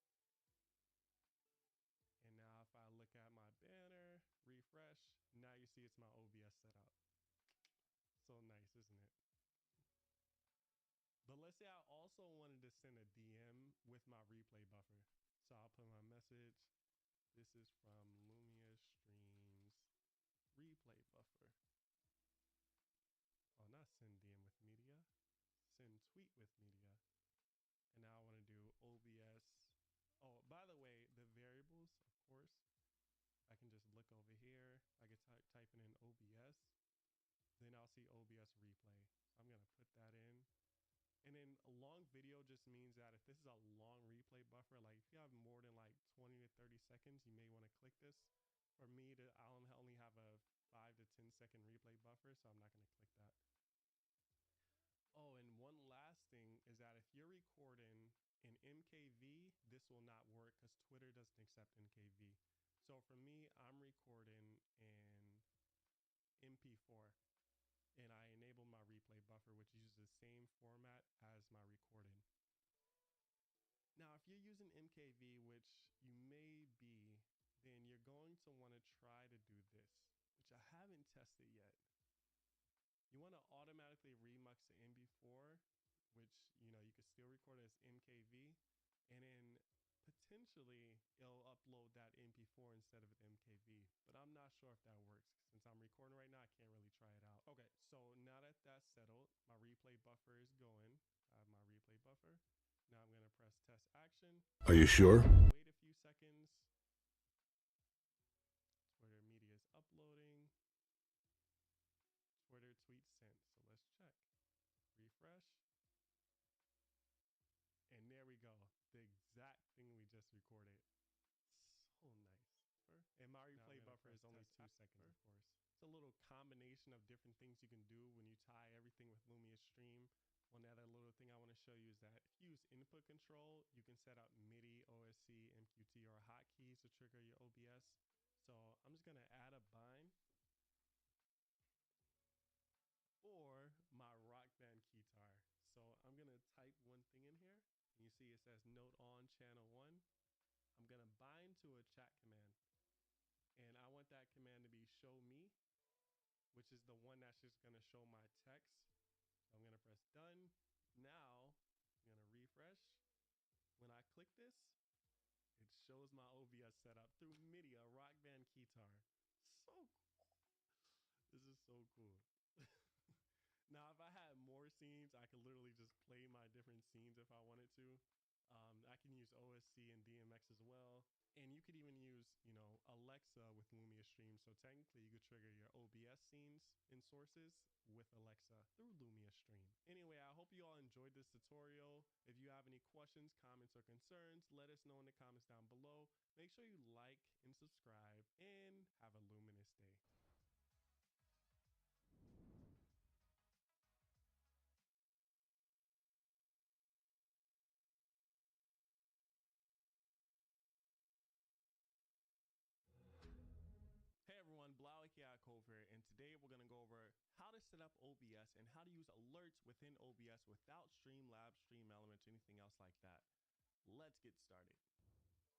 S8: And now if I look at my banner, refresh, now you see it's my OBS setup. So nice, isn't it? But let's say I also wanted to send a DM with my replay buffer. So I'll put my message. This is from Lumia Streams replay buffer. Oh, not send DM with media, send tweet with media. And now I want to do OBS. Oh, by the way, the variables, of course, I can just look over here. I can type in OBS. Then I'll see OBS replay. So I'm going to put that in. And then a long video just means that if this is a long replay buffer, like if you have more than like 20 to 30 seconds, you may want to click this. For me, I only have a 5 to 10 second replay buffer, so I'm not going to click that. Oh, and one last thing is that if you're recording in MKV, this will not work because Twitter doesn't accept MKV. So for me, I'm recording in MP4. And I enable my replay buffer, which uses the same format as my recording. Now, if you're using MKV, which you may be, then you're going to want to try to do this, which I haven't tested yet. You want to automatically remux the MP4, which, you can still record as MKV, and then potentially it'll upload that MP4 instead of an MKV, but I'm not sure if that works. Since I'm recording right now, I can't really try it out. Okay, so now that that's settled, my replay buffer is going. I have my replay buffer. Now I'm going to press test action.
S6: Are you sure?
S8: Wait a few seconds. buffer is only 2 seconds, of course. It's a little combination of different things you can do when you tie everything with Lumia Stream. One other little thing I want to show you is that if you use input control, you can set up MIDI, OSC, MQT, or hotkeys to trigger your OBS. So I'm just going to add a bind for my Rock Band guitar. So I'm going to type one thing in here. You see it says note on channel 1. I'm going to bind to a chat command. And I want that command to be show me, which is the one that's just going to show my text. So I'm going to press done. Now I'm going to refresh. When I click this, it shows my OBS setup through MIDI, a Rock Band guitar. So cool. This is so cool. Now, if I had more scenes, I could literally just play my different scenes if I wanted to. I can use OSC and DMX as well. And you could even use, Alexa with Lumia Stream. So technically you could trigger your OBS scenes in sources with Alexa through Lumia Stream. Anyway, I hope you all enjoyed this tutorial. If you have any questions, comments, or concerns, let us know in the comments down below. Make sure you like and subscribe and have a luminous day. Hey everyone, Blauikiakov here, and today we're going to go over how to set up OBS and how to use alerts within OBS without Streamlabs, Stream Elements, anything else like that. Let's get started.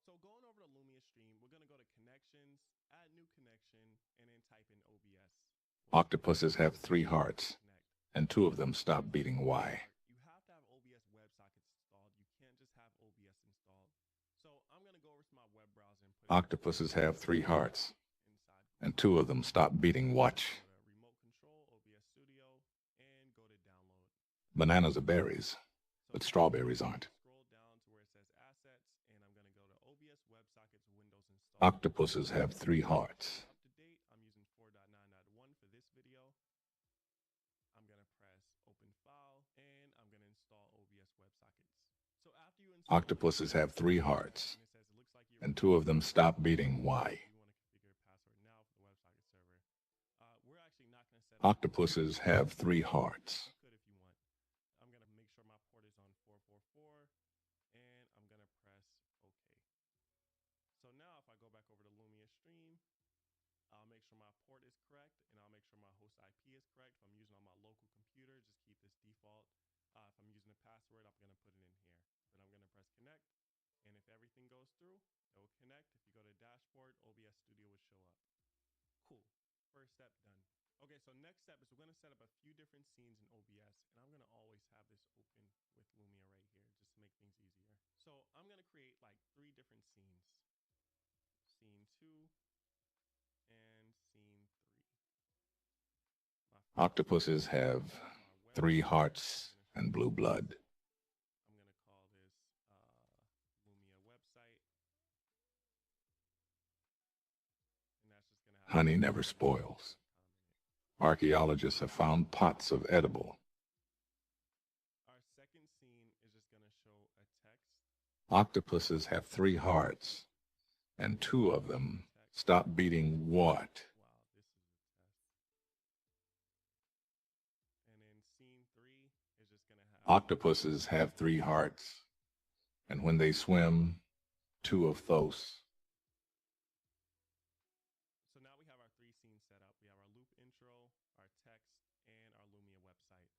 S8: So going over to Lumia Stream, we're going to go to Connections, add new connection, and then type in OBS.
S6: Octopuses have 3 hearts, and 2 of them stop beating Y.
S8: You have to have OBS WebSockets installed. You can't just have OBS installed. So I'm going to go over to my web browser and put
S6: Octopuses have 3 hearts, and 2 of them stop beating watch.
S8: Go to Remote Control, OBS Studio, and go to Download.
S6: Bananas are berries, but strawberries aren't.
S8: Scroll down to where it says Assets, and I'm going to go to OBS WebSockets Windows Install.
S6: Octopuses have 3 hearts.
S8: Up to date, I'm using 4.9.1 for this video. I'm going to press Open File, and I'm going to install OBS WebSockets. So after you install
S6: Octopuses have 3 hearts,
S8: and it says it looks like
S6: and 2 of them stop beating Y.
S8: you want to configure a password now for the WebSocket server. We're actually not going to set
S6: Octopuses have 3 hearts.
S8: You could if you want. I'm going to make sure my port is on 444, and I'm going to press OK. So now if I go back over to Lumia Stream, I'll make sure my port is correct, and I'll make sure my host IP is correct. If I'm using on my local computer, just keep this default. If I'm using a password, I'm going to put it in here. Then I'm going to press connect, and if everything goes through, it will connect. If you go to dashboard, OBS Studio will show up. Cool. First step done. Okay, so next step is we're going to set up a few different scenes in OBS, and I'm going to always have this open with Lumia right here just to make things easier. So I'm going to create like 3 different scenes. Scene 2 and scene 3.
S6: Octopuses have 3 hearts and blue blood.
S8: I'm going to call this Lumia website. And that's just going to have
S6: Honey never spoils. Archaeologists have found pots of edible.
S8: Our second scene is just going to show a text.
S6: Octopuses have 3 hearts, and 2 of them stop beating what?
S8: Wow, this is a test. And then scene 3 is just going to have
S6: Octopuses have 3 hearts, and when they swim, 2 of those.
S8: So now we have our 3 scenes set up. We have our loop intro, our text, and our Lumia website.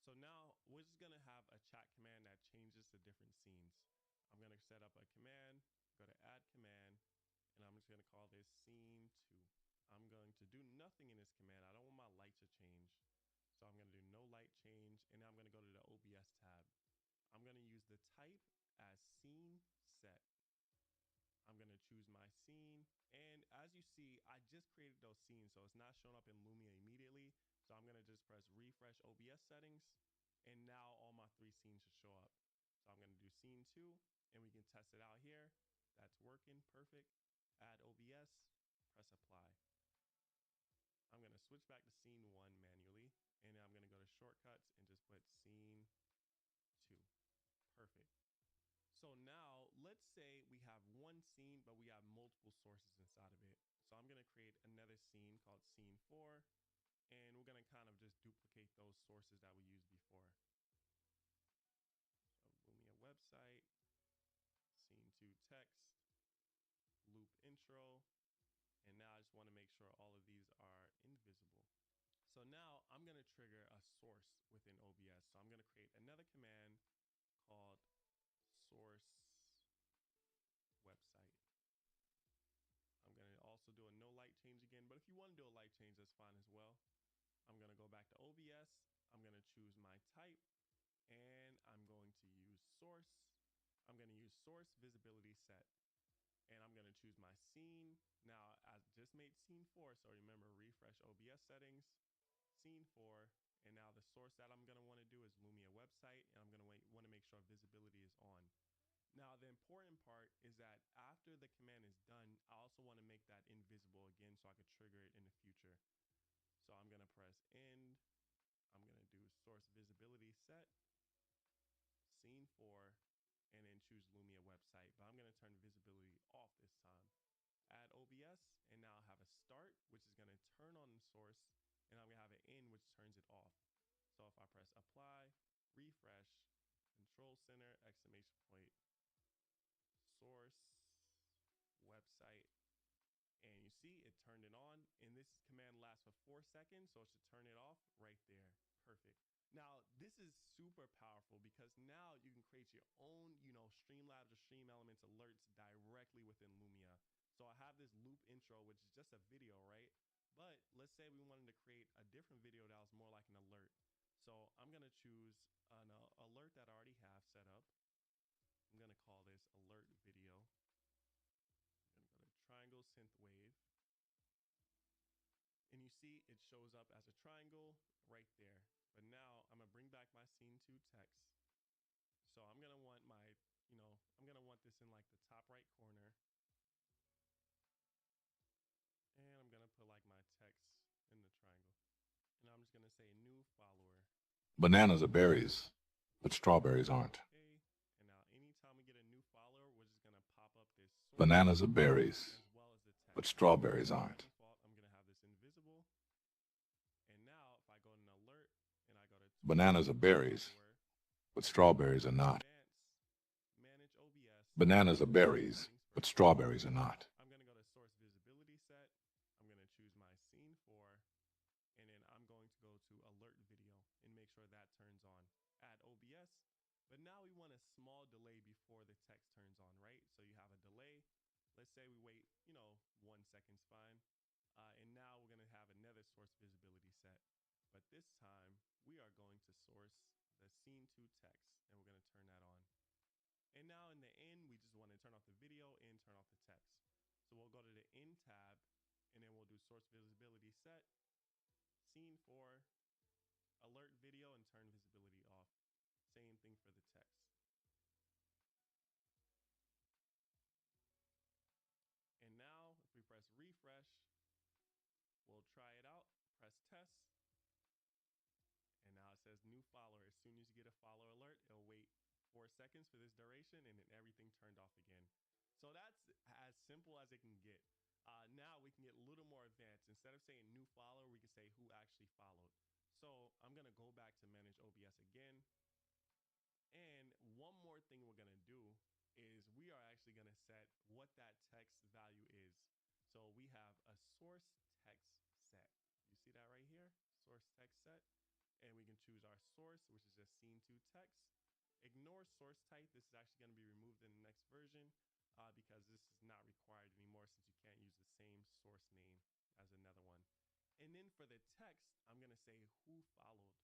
S8: So now we're just going to have a chat command that changes the different scenes. I'm going to set up a command, go to add command, and I'm just going to call this scene 2. I'm going to do nothing in this command. I don't want my light to change. So I'm going to do no light change, and now I'm going to go to the OBS tab. I'm going to use the type as scene set. I'm going to choose my scene. And as you see, I just created those scenes, so it's not showing up in Lumia immediately. So I'm going to just press refresh OBS settings. And now all my 3 scenes should show up. So I'm going to do scene 2, and we can test it out here. That's working perfect. Add OBS, press apply. I'm going to switch back to scene 1 manually. And I'm going to go to shortcuts and just put scene 2. Perfect. So now let's say we have one scene, but we have multiple sources inside of it. So So I'm going to create another scene called scene 4, and we're going to kind of just duplicate those sources that we used before. So Lumia website, scene 2 text, loop intro, and now I just want to make sure all of these are invisible. So now I'm going to trigger a source within OBS. So I'm going to create another command called source website. I'm going to also do a no light change again, but if you want to do a light change, that's fine as well. I'm going to go back to OBS. I'm going to choose my type, and I'm going to use source. I'm going to use source visibility set, and I'm going to choose my scene. Now I just made scene 4, so remember, refresh OBS settings, scene 4, and now the source that I'm going to want to do is Lumia website, and I'm going to want to make sure visibility is on. Now, the important part is that after the command is done, I also want to make that invisible again so I could trigger it in the future. So I'm going to press end. I'm going to do source visibility set, scene 4, and then choose Lumia website. But I'm going to turn visibility off this time. Add OBS, and now I have a start, which is going to turn on the source, and I'm going to have an end, which turns it off. So if I press apply, refresh, control center, exclamation point, source website, and you see it turned it on, and this command lasts for 4 seconds, so it should turn it off right there. Perfect. Now this is super powerful because now you can create your own, Streamlabs or Stream Elements alerts directly within Lumia. So I have this loop intro, which is just a video, right? But let's say we wanted to create a different video that was more like an alert. So I'm going to choose an alert that I already have set up. I'm going to call this alert video. I'm going to go to triangle synthwave. And you see it shows up as a triangle right there. But now I'm going to bring back my scene 2 text. So I'm going to want I'm going to want this in like the top right corner. And I'm going to put like my text in the triangle. And I'm just going to say new follower.
S6: Bananas are berries, but strawberries aren't.
S8: Okay. And now anytime we get a new follower, we're just going to pop up this source
S6: Bananas are berries,
S8: as well as the text.
S6: but strawberries aren't.
S8: By default, I'm going to have this invisible. And now if I go to an alert and I go to
S6: Bananas are berries, but strawberries are not.
S8: Manage OBS.
S6: Bananas are berries, but strawberries are not.
S8: I'm going to go to source visibility set. I'm going to choose my scene 4, and then I'm going to go to alert video and make sure that turns on. Add OBS, but now we want a small delay before the text turns on, right? So you have a delay. Let's say we wait, 1 second's fine. And now we're going to have another source visibility set. But this time we are going to source the scene 2 text, and we're going to turn that on. And now in the end, we just want to turn off the video and turn off the text. So we'll go to the end tab, and then we'll do source visibility set, scene 4, alert video, and turn visibility off. Same thing for the text. And now if we press refresh, we'll try it out, press test. And now it says new follower. As soon as you get a follower alert, it'll wait 4 seconds for this duration, and then everything turned off again. So that's as simple as it can get. Now we can get a little more advanced. Instead of saying new follower, we can say who actually followed. So I'm going to go back to manage OBS again. And one more thing we're going to do is we are actually going to set what that text value is. So we have a source text set. You see that right here? Source text set. And we can choose our source, which is just scene 2 text. Ignore source type. This is actually going to be removed in the next version because this is not required anymore since you can't use the same source name as another one. And then for the text, I'm going to say who followed.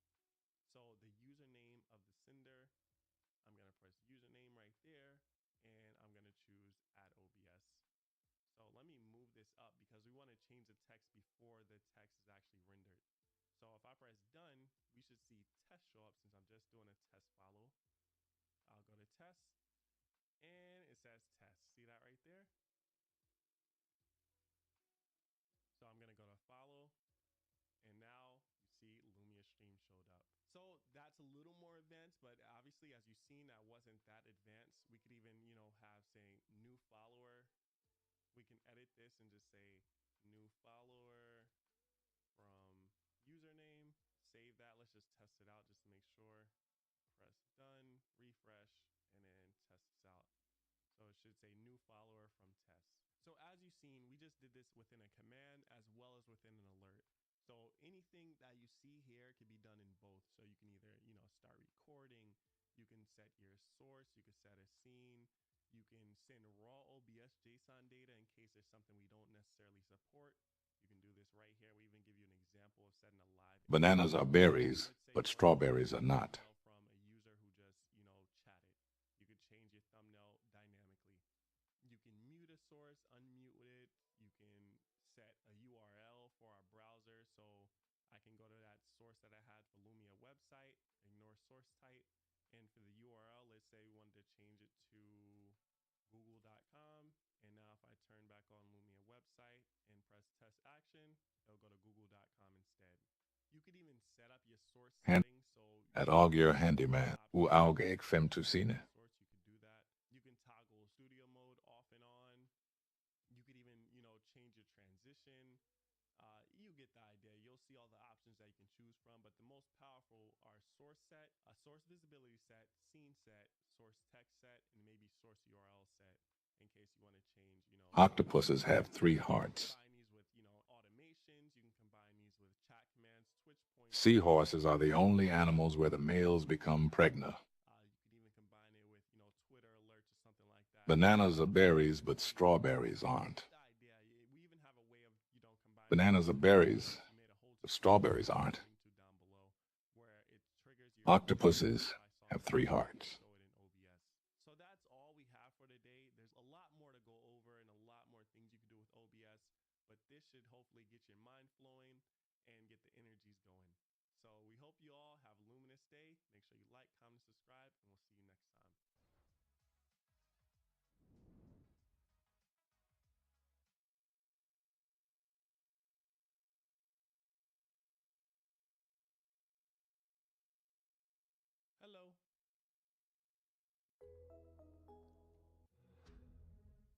S8: So the username of the sender, I'm going to press username right there, and I'm going to choose add OBS. So let me move this up because we want to change the text before the text is actually rendered. So if I press done, we should see test show up since I'm just doing a test follow. I'll go to test, and it says test. See that right there? So I'm going to go to follow, and now you see Lumia stream showed up. So that's a little more advanced, but obviously as you've seen, that wasn't that advanced. We could even, have saying new follower. We can edit this and just say new follower from username. Save that. Let's just test it out just to make sure. Press done, refresh, and then test this out. So it should say new follower from test. So as you've seen, we just did this within a command as well as within an alert. So anything that you see here can be done in both. So you can either, start recording, you can set your source, you can set a scene, you can send raw OBS JSON data in case there's something we don't necessarily support. You can do this right here. We even give you an example of setting a live.
S6: Bananas are berries, but strawberries are not.
S8: From a user who just, chatted. You could change your thumbnail dynamically. You can mute a source, unmute it. You can set a URL for our browser. So I can go to that source that I had for Lumia website, ignore source type. And for the URL, let's say we wanted to change it to google.com. And now if I turn back on Lumia website and press test action, it'll go to google.com instead. You could even set up your source settings. So
S6: at Augur Handyman, who Augeg Femtusine.
S8: You could do that. You can toggle studio mode off and on. You could even, change your transition. You get the idea. You'll see all the options that you can choose from, but the most powerful are source set, a source visibility set, scene set, source text set, and maybe source URL set in case you want to change,
S6: Octopuses have 3 hearts.
S8: Combine these with, automations. You can combine these with chat commands, Twitch points.
S6: Seahorses are the only animals where the males become pregnant.
S8: You could even combine it with, Twitter alerts or something like that.
S6: Bananas are berries, but strawberries aren't.
S8: We even have a way of, combining.
S6: Bananas are berries, but strawberries aren't. Octopuses have 3 hearts.
S8: So that's all we have for today. There's a lot more to go over and a lot more things you can do with OBS, but this should hopefully get your mind flowing and get the energies going. So we hope you all have a luminous day. Make sure you like, comment, subscribe, and we'll see you next time. Hello.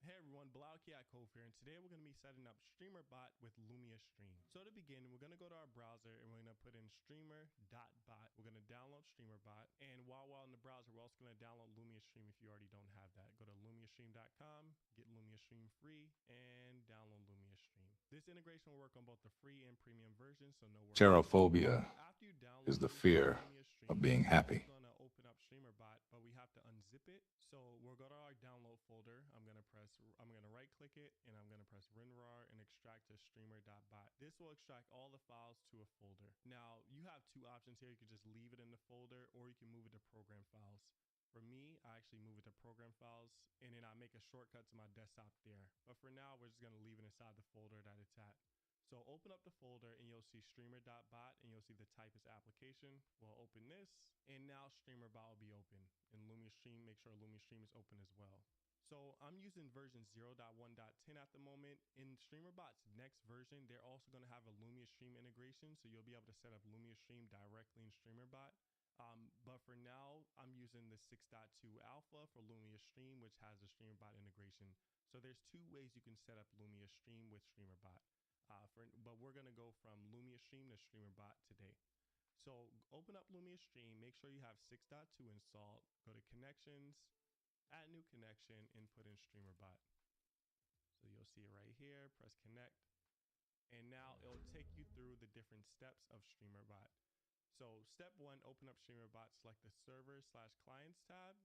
S8: Hey everyone, Bilal Kiakov here, and today we're going to be setting up StreamerBot with Lumia Stream. So to begin, we're going to go to our browser and we're going to put in streamer.bot. We're going to download StreamerBot, and while we're in the browser, we're also going to download Lumia Stream if you already don't have that. Go to lumiastream.com, get Lumia Stream free, and download Lumia Stream. This integration will work on both the free and premium versions, so no worries.
S6: Pterophobia is the fear of being happy.
S8: We're going to open up StreamerBot, but we have to unzip it. So we'll go to our download folder. I'm going to right click it and I'm going to press WinRAR and extract to streamer.bot. This will extract all the files to a folder. Now you have 2 options here. You can just leave it in the folder or you can move it to program files. For me, I actually move it to program files and then I make a shortcut to my desktop there. But for now, we're just going to leave it inside the folder that it's at. So open up the folder and you'll see streamer.bot and you'll see the type is application. We'll open this and now StreamerBot will be open. And Lumia Stream, make sure Lumia Stream is open as well. So I'm using version 0.1.10 at the moment. In StreamerBot's next version, they're also going to have a Lumia Stream integration. So you'll be able to set up Lumia Stream directly in StreamerBot. But for now, I'm using the 6.2 alpha for Lumia Stream, which has a StreamerBot integration. So there's 2 ways you can set up Lumia Stream with StreamerBot. But we're going to go from Lumia Stream to StreamerBot today. So open up Lumia Stream, make sure you have 6.2 installed, go to connections, add new connection, and put in StreamerBot. So you'll see it right here, press connect. And now it'll take you through the different steps of StreamerBot. So step 1, open up StreamerBot, select the server/clients tab,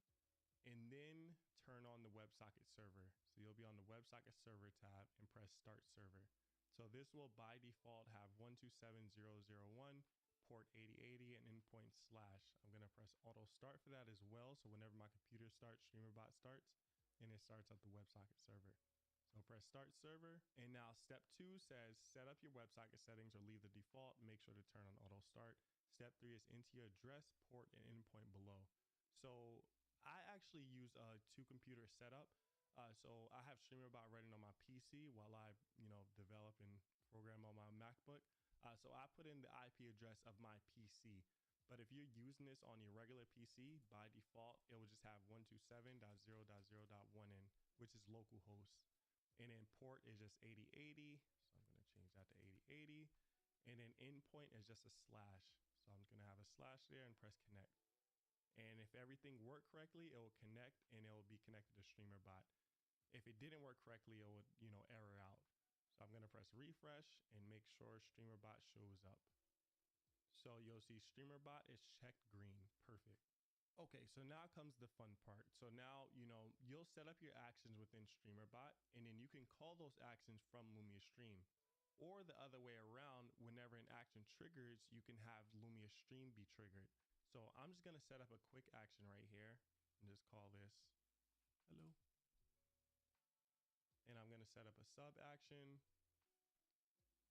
S8: and then turn on the WebSocket server. So you'll be on the WebSocket server tab and press start server. So this will by default have 127.0.0.1, port 8080, and endpoint /. I'm going to press auto start for that as well. So whenever my computer starts, StreamerBot starts, and it starts up the WebSocket server. So press start server. And now step 2 says set up your WebSocket settings or leave the default. Make sure to turn on auto start. Step 3 is enter your address, port, and endpoint below. So I actually use a 2-computer setup. So I have StreamerBot running on my PC while I, develop and program on my MacBook. So I put in the IP address of my PC. But if you're using this on your regular PC, by default, it will just have 127.0.0.1 in, which is localhost. And then port is just 8080. So So I'm going to change that to 8080. And then endpoint is just a slash. So I'm going to have a slash there and press connect. And if everything worked correctly, it will connect and it will be connected to StreamerBot. If it didn't work correctly, it would, error out. So I'm going to press refresh and make sure StreamerBot shows up. So you'll see StreamerBot is checked green. Perfect. Okay, so now comes the fun part. So now, you'll set up your actions within StreamerBot, and then you can call those actions from Lumia Stream. Or the other way around, whenever an action triggers, you can have Lumia Stream be triggered. So I'm just going to set up a quick action right here and just call this hello. And I'm going to set up a sub action.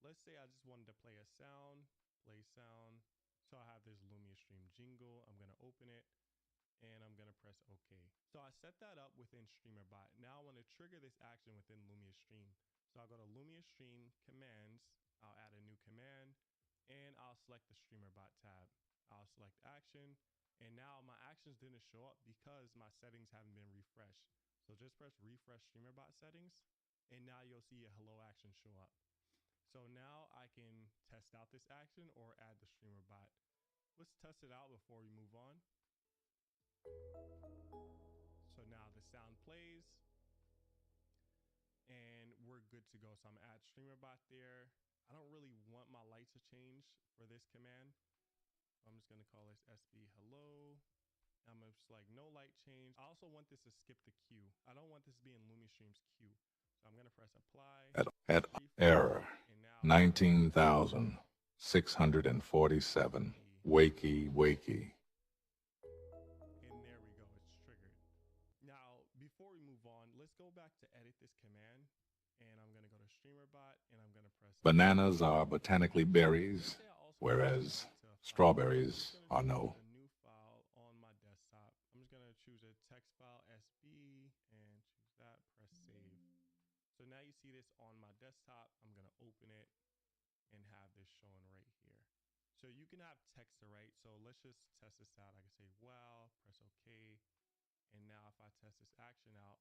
S8: Let's say I just wanted to play a sound, play sound. So I have this Lumia Stream jingle. I'm going to open it and I'm going to press OK. So I set that up within StreamerBot. Now I want to trigger this action within Lumia Stream. So I'll go to Lumia Stream commands. I'll add a new command and I'll select the StreamerBot tab. I'll select action. And now my actions didn't show up because my settings haven't been refreshed. So just press refresh StreamerBot settings. And now you'll see a hello action show up. So now I can test out this action or add the StreamerBot. Let's test it out before we move on. So now the sound plays and we're good to go. So I'm gonna add StreamerBot there. I don't really want my lights to change for this command. So I'm just gonna call this SB hello. I'm gonna select no light change. I also want this to skip the queue. I don't want this to be in Lumia Stream's queue. So I'm gonna press apply.
S6: At error 19,647. Wakey, wakey.
S8: And there we go, it's triggered. Now, before we move on, let's go back to edit this command. And I'm gonna go to StreamerBot and I'm gonna press
S6: Bananas are botanically berries, whereas strawberries are no.
S8: a new file on my desktop. I'm just gonna choose a text file SB and choose that, press save. So now you see this on my desktop. I'm gonna open it and have this showing right here. So you can have text to write. So let's just test this out. I can say wow, press OK. And now if I test this action out,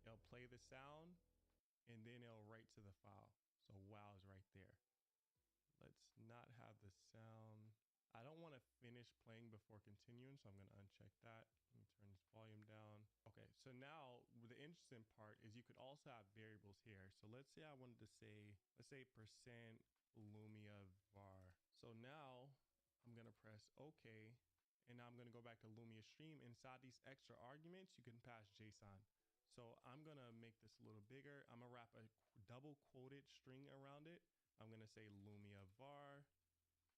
S8: it'll play the sound and then it'll write to the file. So wow is right there. Let's not have the sound. I don't want to finish playing before continuing, so I'm going to uncheck that. Let me turn this volume down. Okay, so now the interesting part is you could also have variables here. So let's say I wanted to say, let's say percent Lumia var. So now I'm going to press OK. And now I'm going to go back to Lumia Stream. Inside these extra arguments, you can pass JSON. So I'm going to make this a little bigger. I'm going to wrap a double quoted string around it. I'm going to say Lumia var.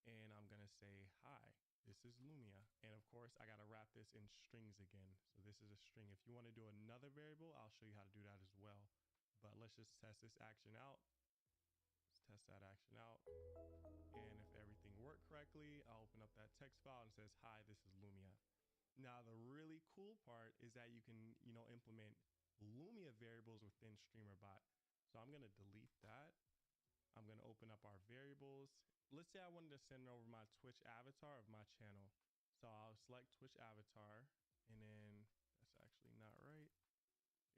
S8: And I'm going to say, hi, this is Lumia. And of course, I got to wrap this in strings again. So this is a string. If you want to do another variable, I'll show you how to do that as well. But let's just test this action out. Let's test that action out. And if everything worked correctly, I'll open up that text file and it says, hi, this is Lumia. Now, the really cool part is that you can, implement Lumia variables within StreamerBot. So I'm going to delete that. I'm going to open up our variables. Let's say I wanted to send over my Twitch avatar of my channel. So I'll select Twitch avatar and then that's actually not right.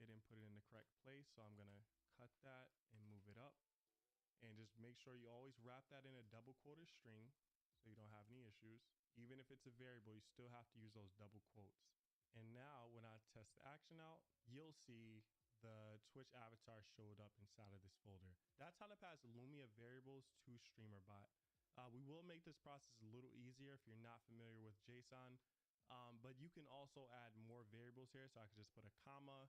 S8: It didn't put it in the correct place. So I'm going to cut that and move it up and just make sure you always wrap that in a double quoted string so you don't have any issues. Even if it's a variable, you still have to use those double quotes. And now when I test the action out, you'll see the Twitch avatar showed up inside of this folder. That's how to pass Lumia variables to StreamerBot. We will make this process a little easier if you're not familiar with JSON, but you can also add more variables here. So I could just put a comma.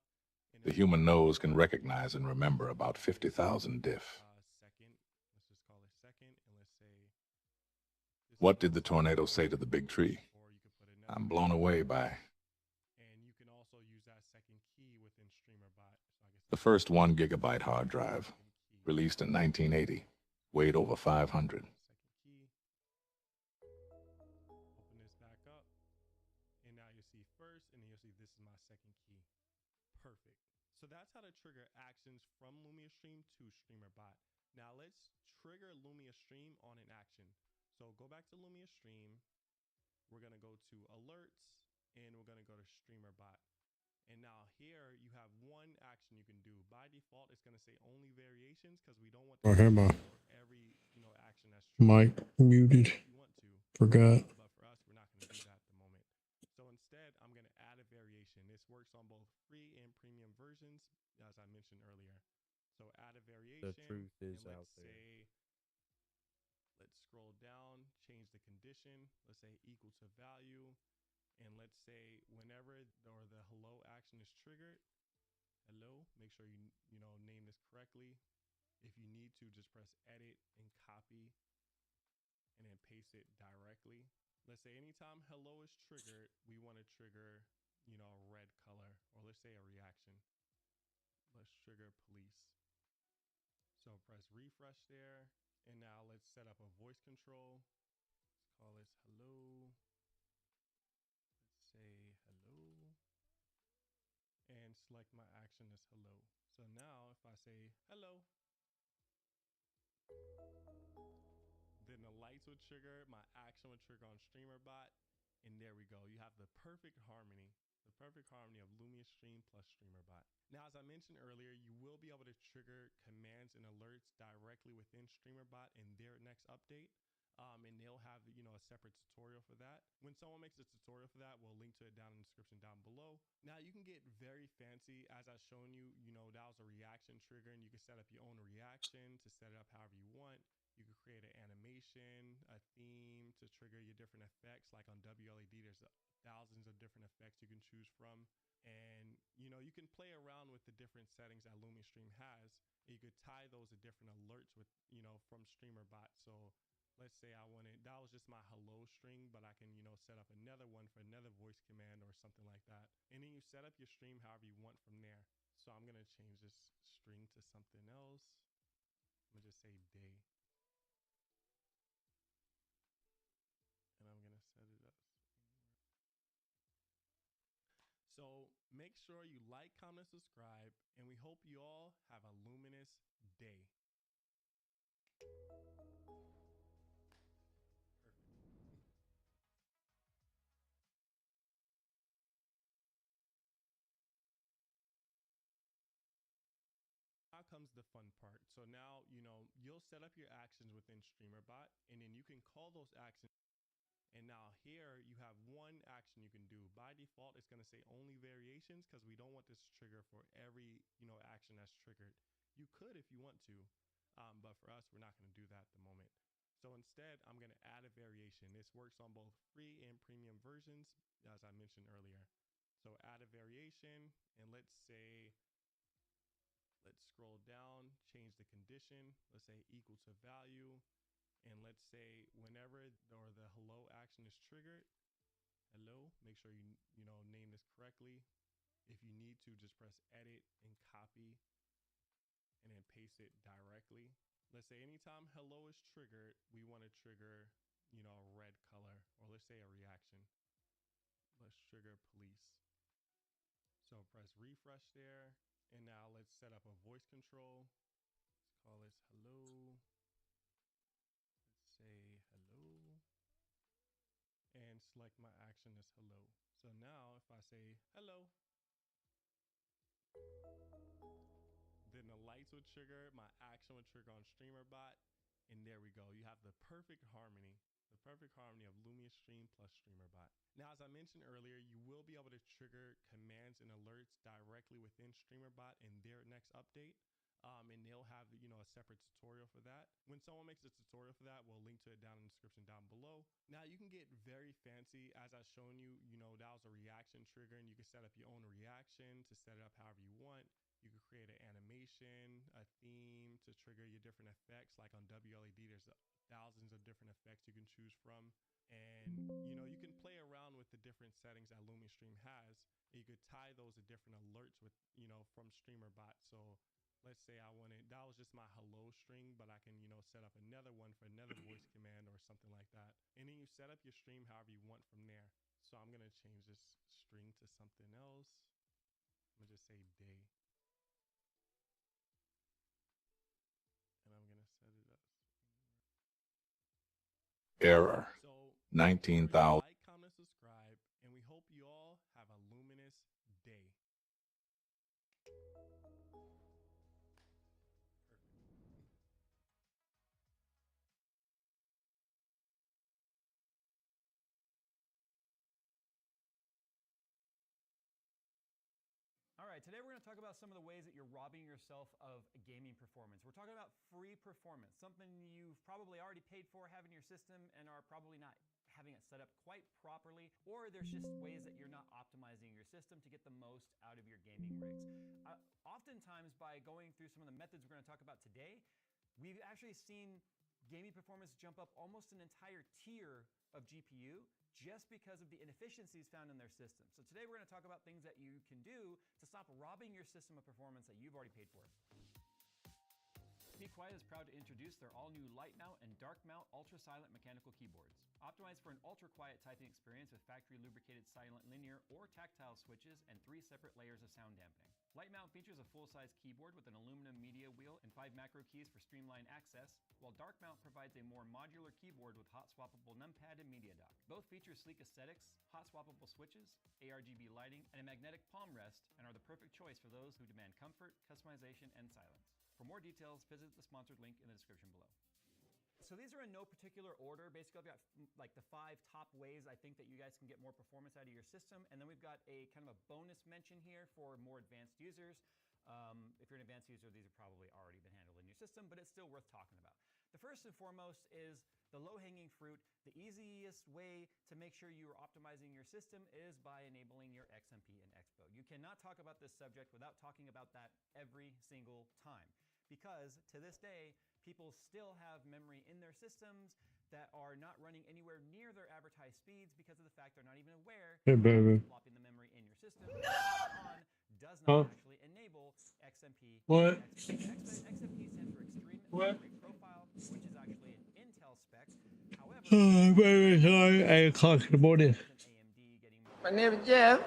S6: The human nose can recognize and remember about 50,000 diff.
S8: Second, let's just call it second, and let's say.
S6: What did the tornado say to the big tree? I'm blown away by.
S8: And you can also use that second key within StreamerBot. So I guess
S6: The first 1 gigabyte hard drive, released in 1980, weighed over 500.
S8: Second key. Open this back up. And now you'll see first, and then you'll see this is my second key. Perfect. So that's how to trigger actions from Lumia Stream to StreamerBot. Now let's trigger Lumia Stream on an action. So go back to Lumia Stream. We're going to go to alerts and we're going to go to StreamerBot. And now here you have one action you can do. By default, it's going to say only variations because we don't want
S1: I
S8: this
S1: had my
S8: for every action that's triggered.
S1: mic muted.
S8: If you want to,
S1: Forgot.
S8: but for us, we're not going to do that at the moment. So instead, I'm going to add a variation. This works on both free and premium versions, as I mentioned earlier. So add a variation.
S10: The truth is
S8: and
S10: out there.
S8: Let's scroll down, change the condition. Let's say equal to value. And let's say whenever the hello action is triggered, hello, make sure you name this correctly. If you need to, just press edit and copy and then paste it directly. Let's say anytime hello is triggered, we want to trigger, a red color, or let's say a reaction. Let's trigger police. So press refresh there. And now let's set up a voice control. Let's call this hello. Let's say hello. And select my action as hello. So now if I say hello, then the lights would trigger, my action would trigger on StreamerBot, and there we go. You have the perfect harmony of Lumia Stream plus StreamerBot. Now, as I mentioned earlier, you will be able to trigger commands and alerts directly within StreamerBot in their next update. And they'll have, a separate tutorial for that. When someone makes a tutorial for that, we'll link to it down in the description down below. Now, you can get very fancy. As I've shown you, that was a reaction trigger, and you can set up your own reaction to set it up however you want. You can create an animation, a theme to trigger your different effects. Like on WLED, there's thousands of different effects you can choose from. And, you can play around with the different settings that Lumia Stream has. You could tie those to different alerts with, from StreamerBot. So let's say that was just my hello string, but I can, set up another one for another voice command or something like that. And then you set up your stream however you want from there. So I'm going to change this string to something else. I'm going to just say day. And I'm going to set it up. So make sure you like, comment, subscribe, and we hope you all have a luminous day. Now comes the fun part. So now, you'll set up your actions within StreamerBot, and then you can call those actions. And now here you have one action you can do. By default, it's going to say only variations because we don't want this to trigger for every, action that's triggered. You could if you want to, but for us, we're not going to do that at the moment. So instead, I'm going to add a variation. This works on both free and premium versions, as I mentioned earlier. So add a variation, and let's scroll down, change the condition. Let's say equal to value. And let's say whenever the hello action is triggered, hello, make sure you name this correctly. If you need to, just press edit and copy and then paste it directly. Let's say anytime hello is triggered, we want to trigger, a red color, or let's say a reaction. Let's trigger police. So press refresh there. And now let's set up a voice control. Let's call this hello. Let's say hello. And select my action as hello. So now if I say hello, then the lights would trigger, my action would trigger on StreamerBot, and there we go. You have the perfect harmony of Lumia Stream plus StreamerBot. Now, as I mentioned earlier, you will be able to trigger commands and alerts directly within StreamerBot in their next update. And they'll have, a separate tutorial for that. When someone makes a tutorial for that, we'll link to it down in the description down below. Now, you can get very fancy. As I've shown you, that was a reaction trigger, and you can set up your own reaction to set it up however you want. You can create an animation, a theme to trigger your different effects. Like on WLED, there's thousands of different effects you can choose from. And, you can play around with the different settings that Lumia Stream has. And you could tie those to different alerts with, from StreamerBot. So let's say that was just my hello string, but I can, set up another one for another voice command or something like that. And then you set up your stream however you want from there. So I'm going to change this string to something else. I'm going to just say day. And I'm going to set it up.
S6: Error.
S8: So
S6: 19,000.
S8: like, comment, subscribe, and we hope you all have a luminous day.
S10: today we're going to talk about some of the ways that you're robbing yourself of gaming performance. We're talking about free performance, something you've probably already paid for having your system and are probably not having it set up quite properly, or there's just ways that you're not optimizing your system to get the most out of your gaming rigs. Oftentimes, by going through some of the methods we're going to talk about today, we've actually seen gaming performance jump up almost an entire tier of GPU just because of the inefficiencies found in their system. So today we're going to talk about things that you can do to stop robbing your system of performance that you've already paid for. Be Quiet is proud to introduce their all-new light mount and dark mount ultra-silent mechanical keyboards. Optimized for an ultra-quiet typing experience with factory-lubricated silent linear or tactile switches and 3 separate layers of sound dampening. Light mount features a full-size keyboard with an aluminum media wheel and 5 macro keys for streamlined access, while dark mount provides a more modular keyboard with hot-swappable numpad and media dock. Both feature sleek aesthetics, hot-swappable switches, ARGB lighting, and a magnetic palm rest, and are the perfect choice for those who demand comfort, customization, and silence. For more details, visit the sponsored link in the description below. So these are in no particular order. Basically, I've got like the 5 top ways I think that you guys can get more performance out of your system. And then we've got a kind of a bonus mention here for more advanced users. If you're an advanced user, these have probably already been handled in your system, but it's still worth talking about. The first and foremost is the low-hanging fruit. The easiest way to make sure you are optimizing your system is by enabling your XMP and Expo. You cannot talk about this subject without talking about that every single time, because to this day, people still have memory in their systems that are not running anywhere near their advertised speeds because of the fact they're not even aware that flopping the memory in your system does not actually enable XMP.
S1: What?
S10: XMP stands for Extreme
S1: What?
S10: Memory Profile, which is actually an Intel spec. However,
S1: I'm very sorry. 8 o'clock in the morning.
S10: AMD getting
S7: My name is Jeff.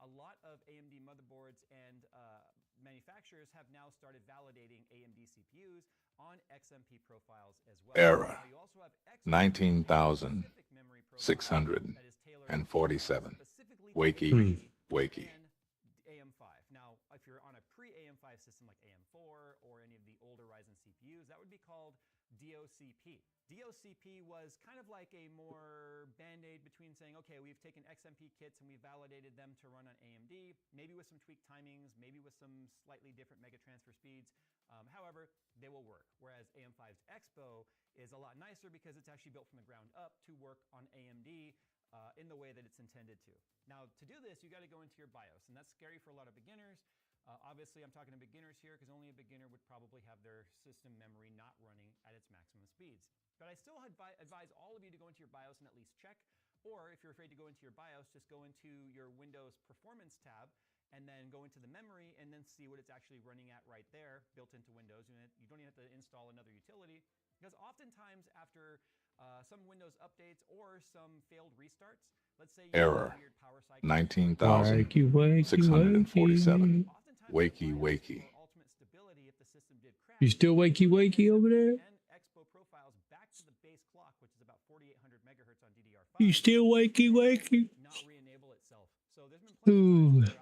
S10: a lot of AMD motherboards and manufacturers have now started validating AMD CPUs on XMP profiles as well.
S6: Error.
S10: Now you also have XMP
S6: 19,647.
S10: memory profile that is tailored specifically to
S6: Wakey,
S10: AMD
S6: wakey.
S10: and AM5. Now, if you're on a pre-AM5 system like AM4 or any of the older Ryzen CPUs, that would be called DOCP. DOCP was kind of like a more band-aid between saying, okay, we've taken XMP kits and we've validated them to run on AMD, maybe with some tweaked timings, maybe with some slightly different mega transfer speeds. However, they will work. Whereas AM5's Expo is a lot nicer because it's actually built from the ground up to work on AMD in the way that it's intended to. Now, to do this, you got to go into your BIOS, and that's scary for a lot of beginners. Obviously, I'm talking to beginners here because only a beginner would probably have their system memory not running at its maximum speeds. But I still advise all of you to go into your BIOS and at least check. Or if you're afraid to go into your BIOS, just go into your Windows Performance tab and then go into the memory and then see what it's actually running at right there, built into Windows. You don't even have to install another utility, because oftentimes after some Windows updates or some failed restarts, let's say you
S6: Error.
S10: have a weird power cycle,
S6: 19,647. Wakey, wakey.
S10: ultimate stability if the system did crash.
S1: You still wakey wakey over there?
S10: And Expo profiles back to the base clock, which is about 4,800 megahertz on DDR5.
S1: You still wakey wakey?
S10: Not re-enable itself. So there's been plenty of times where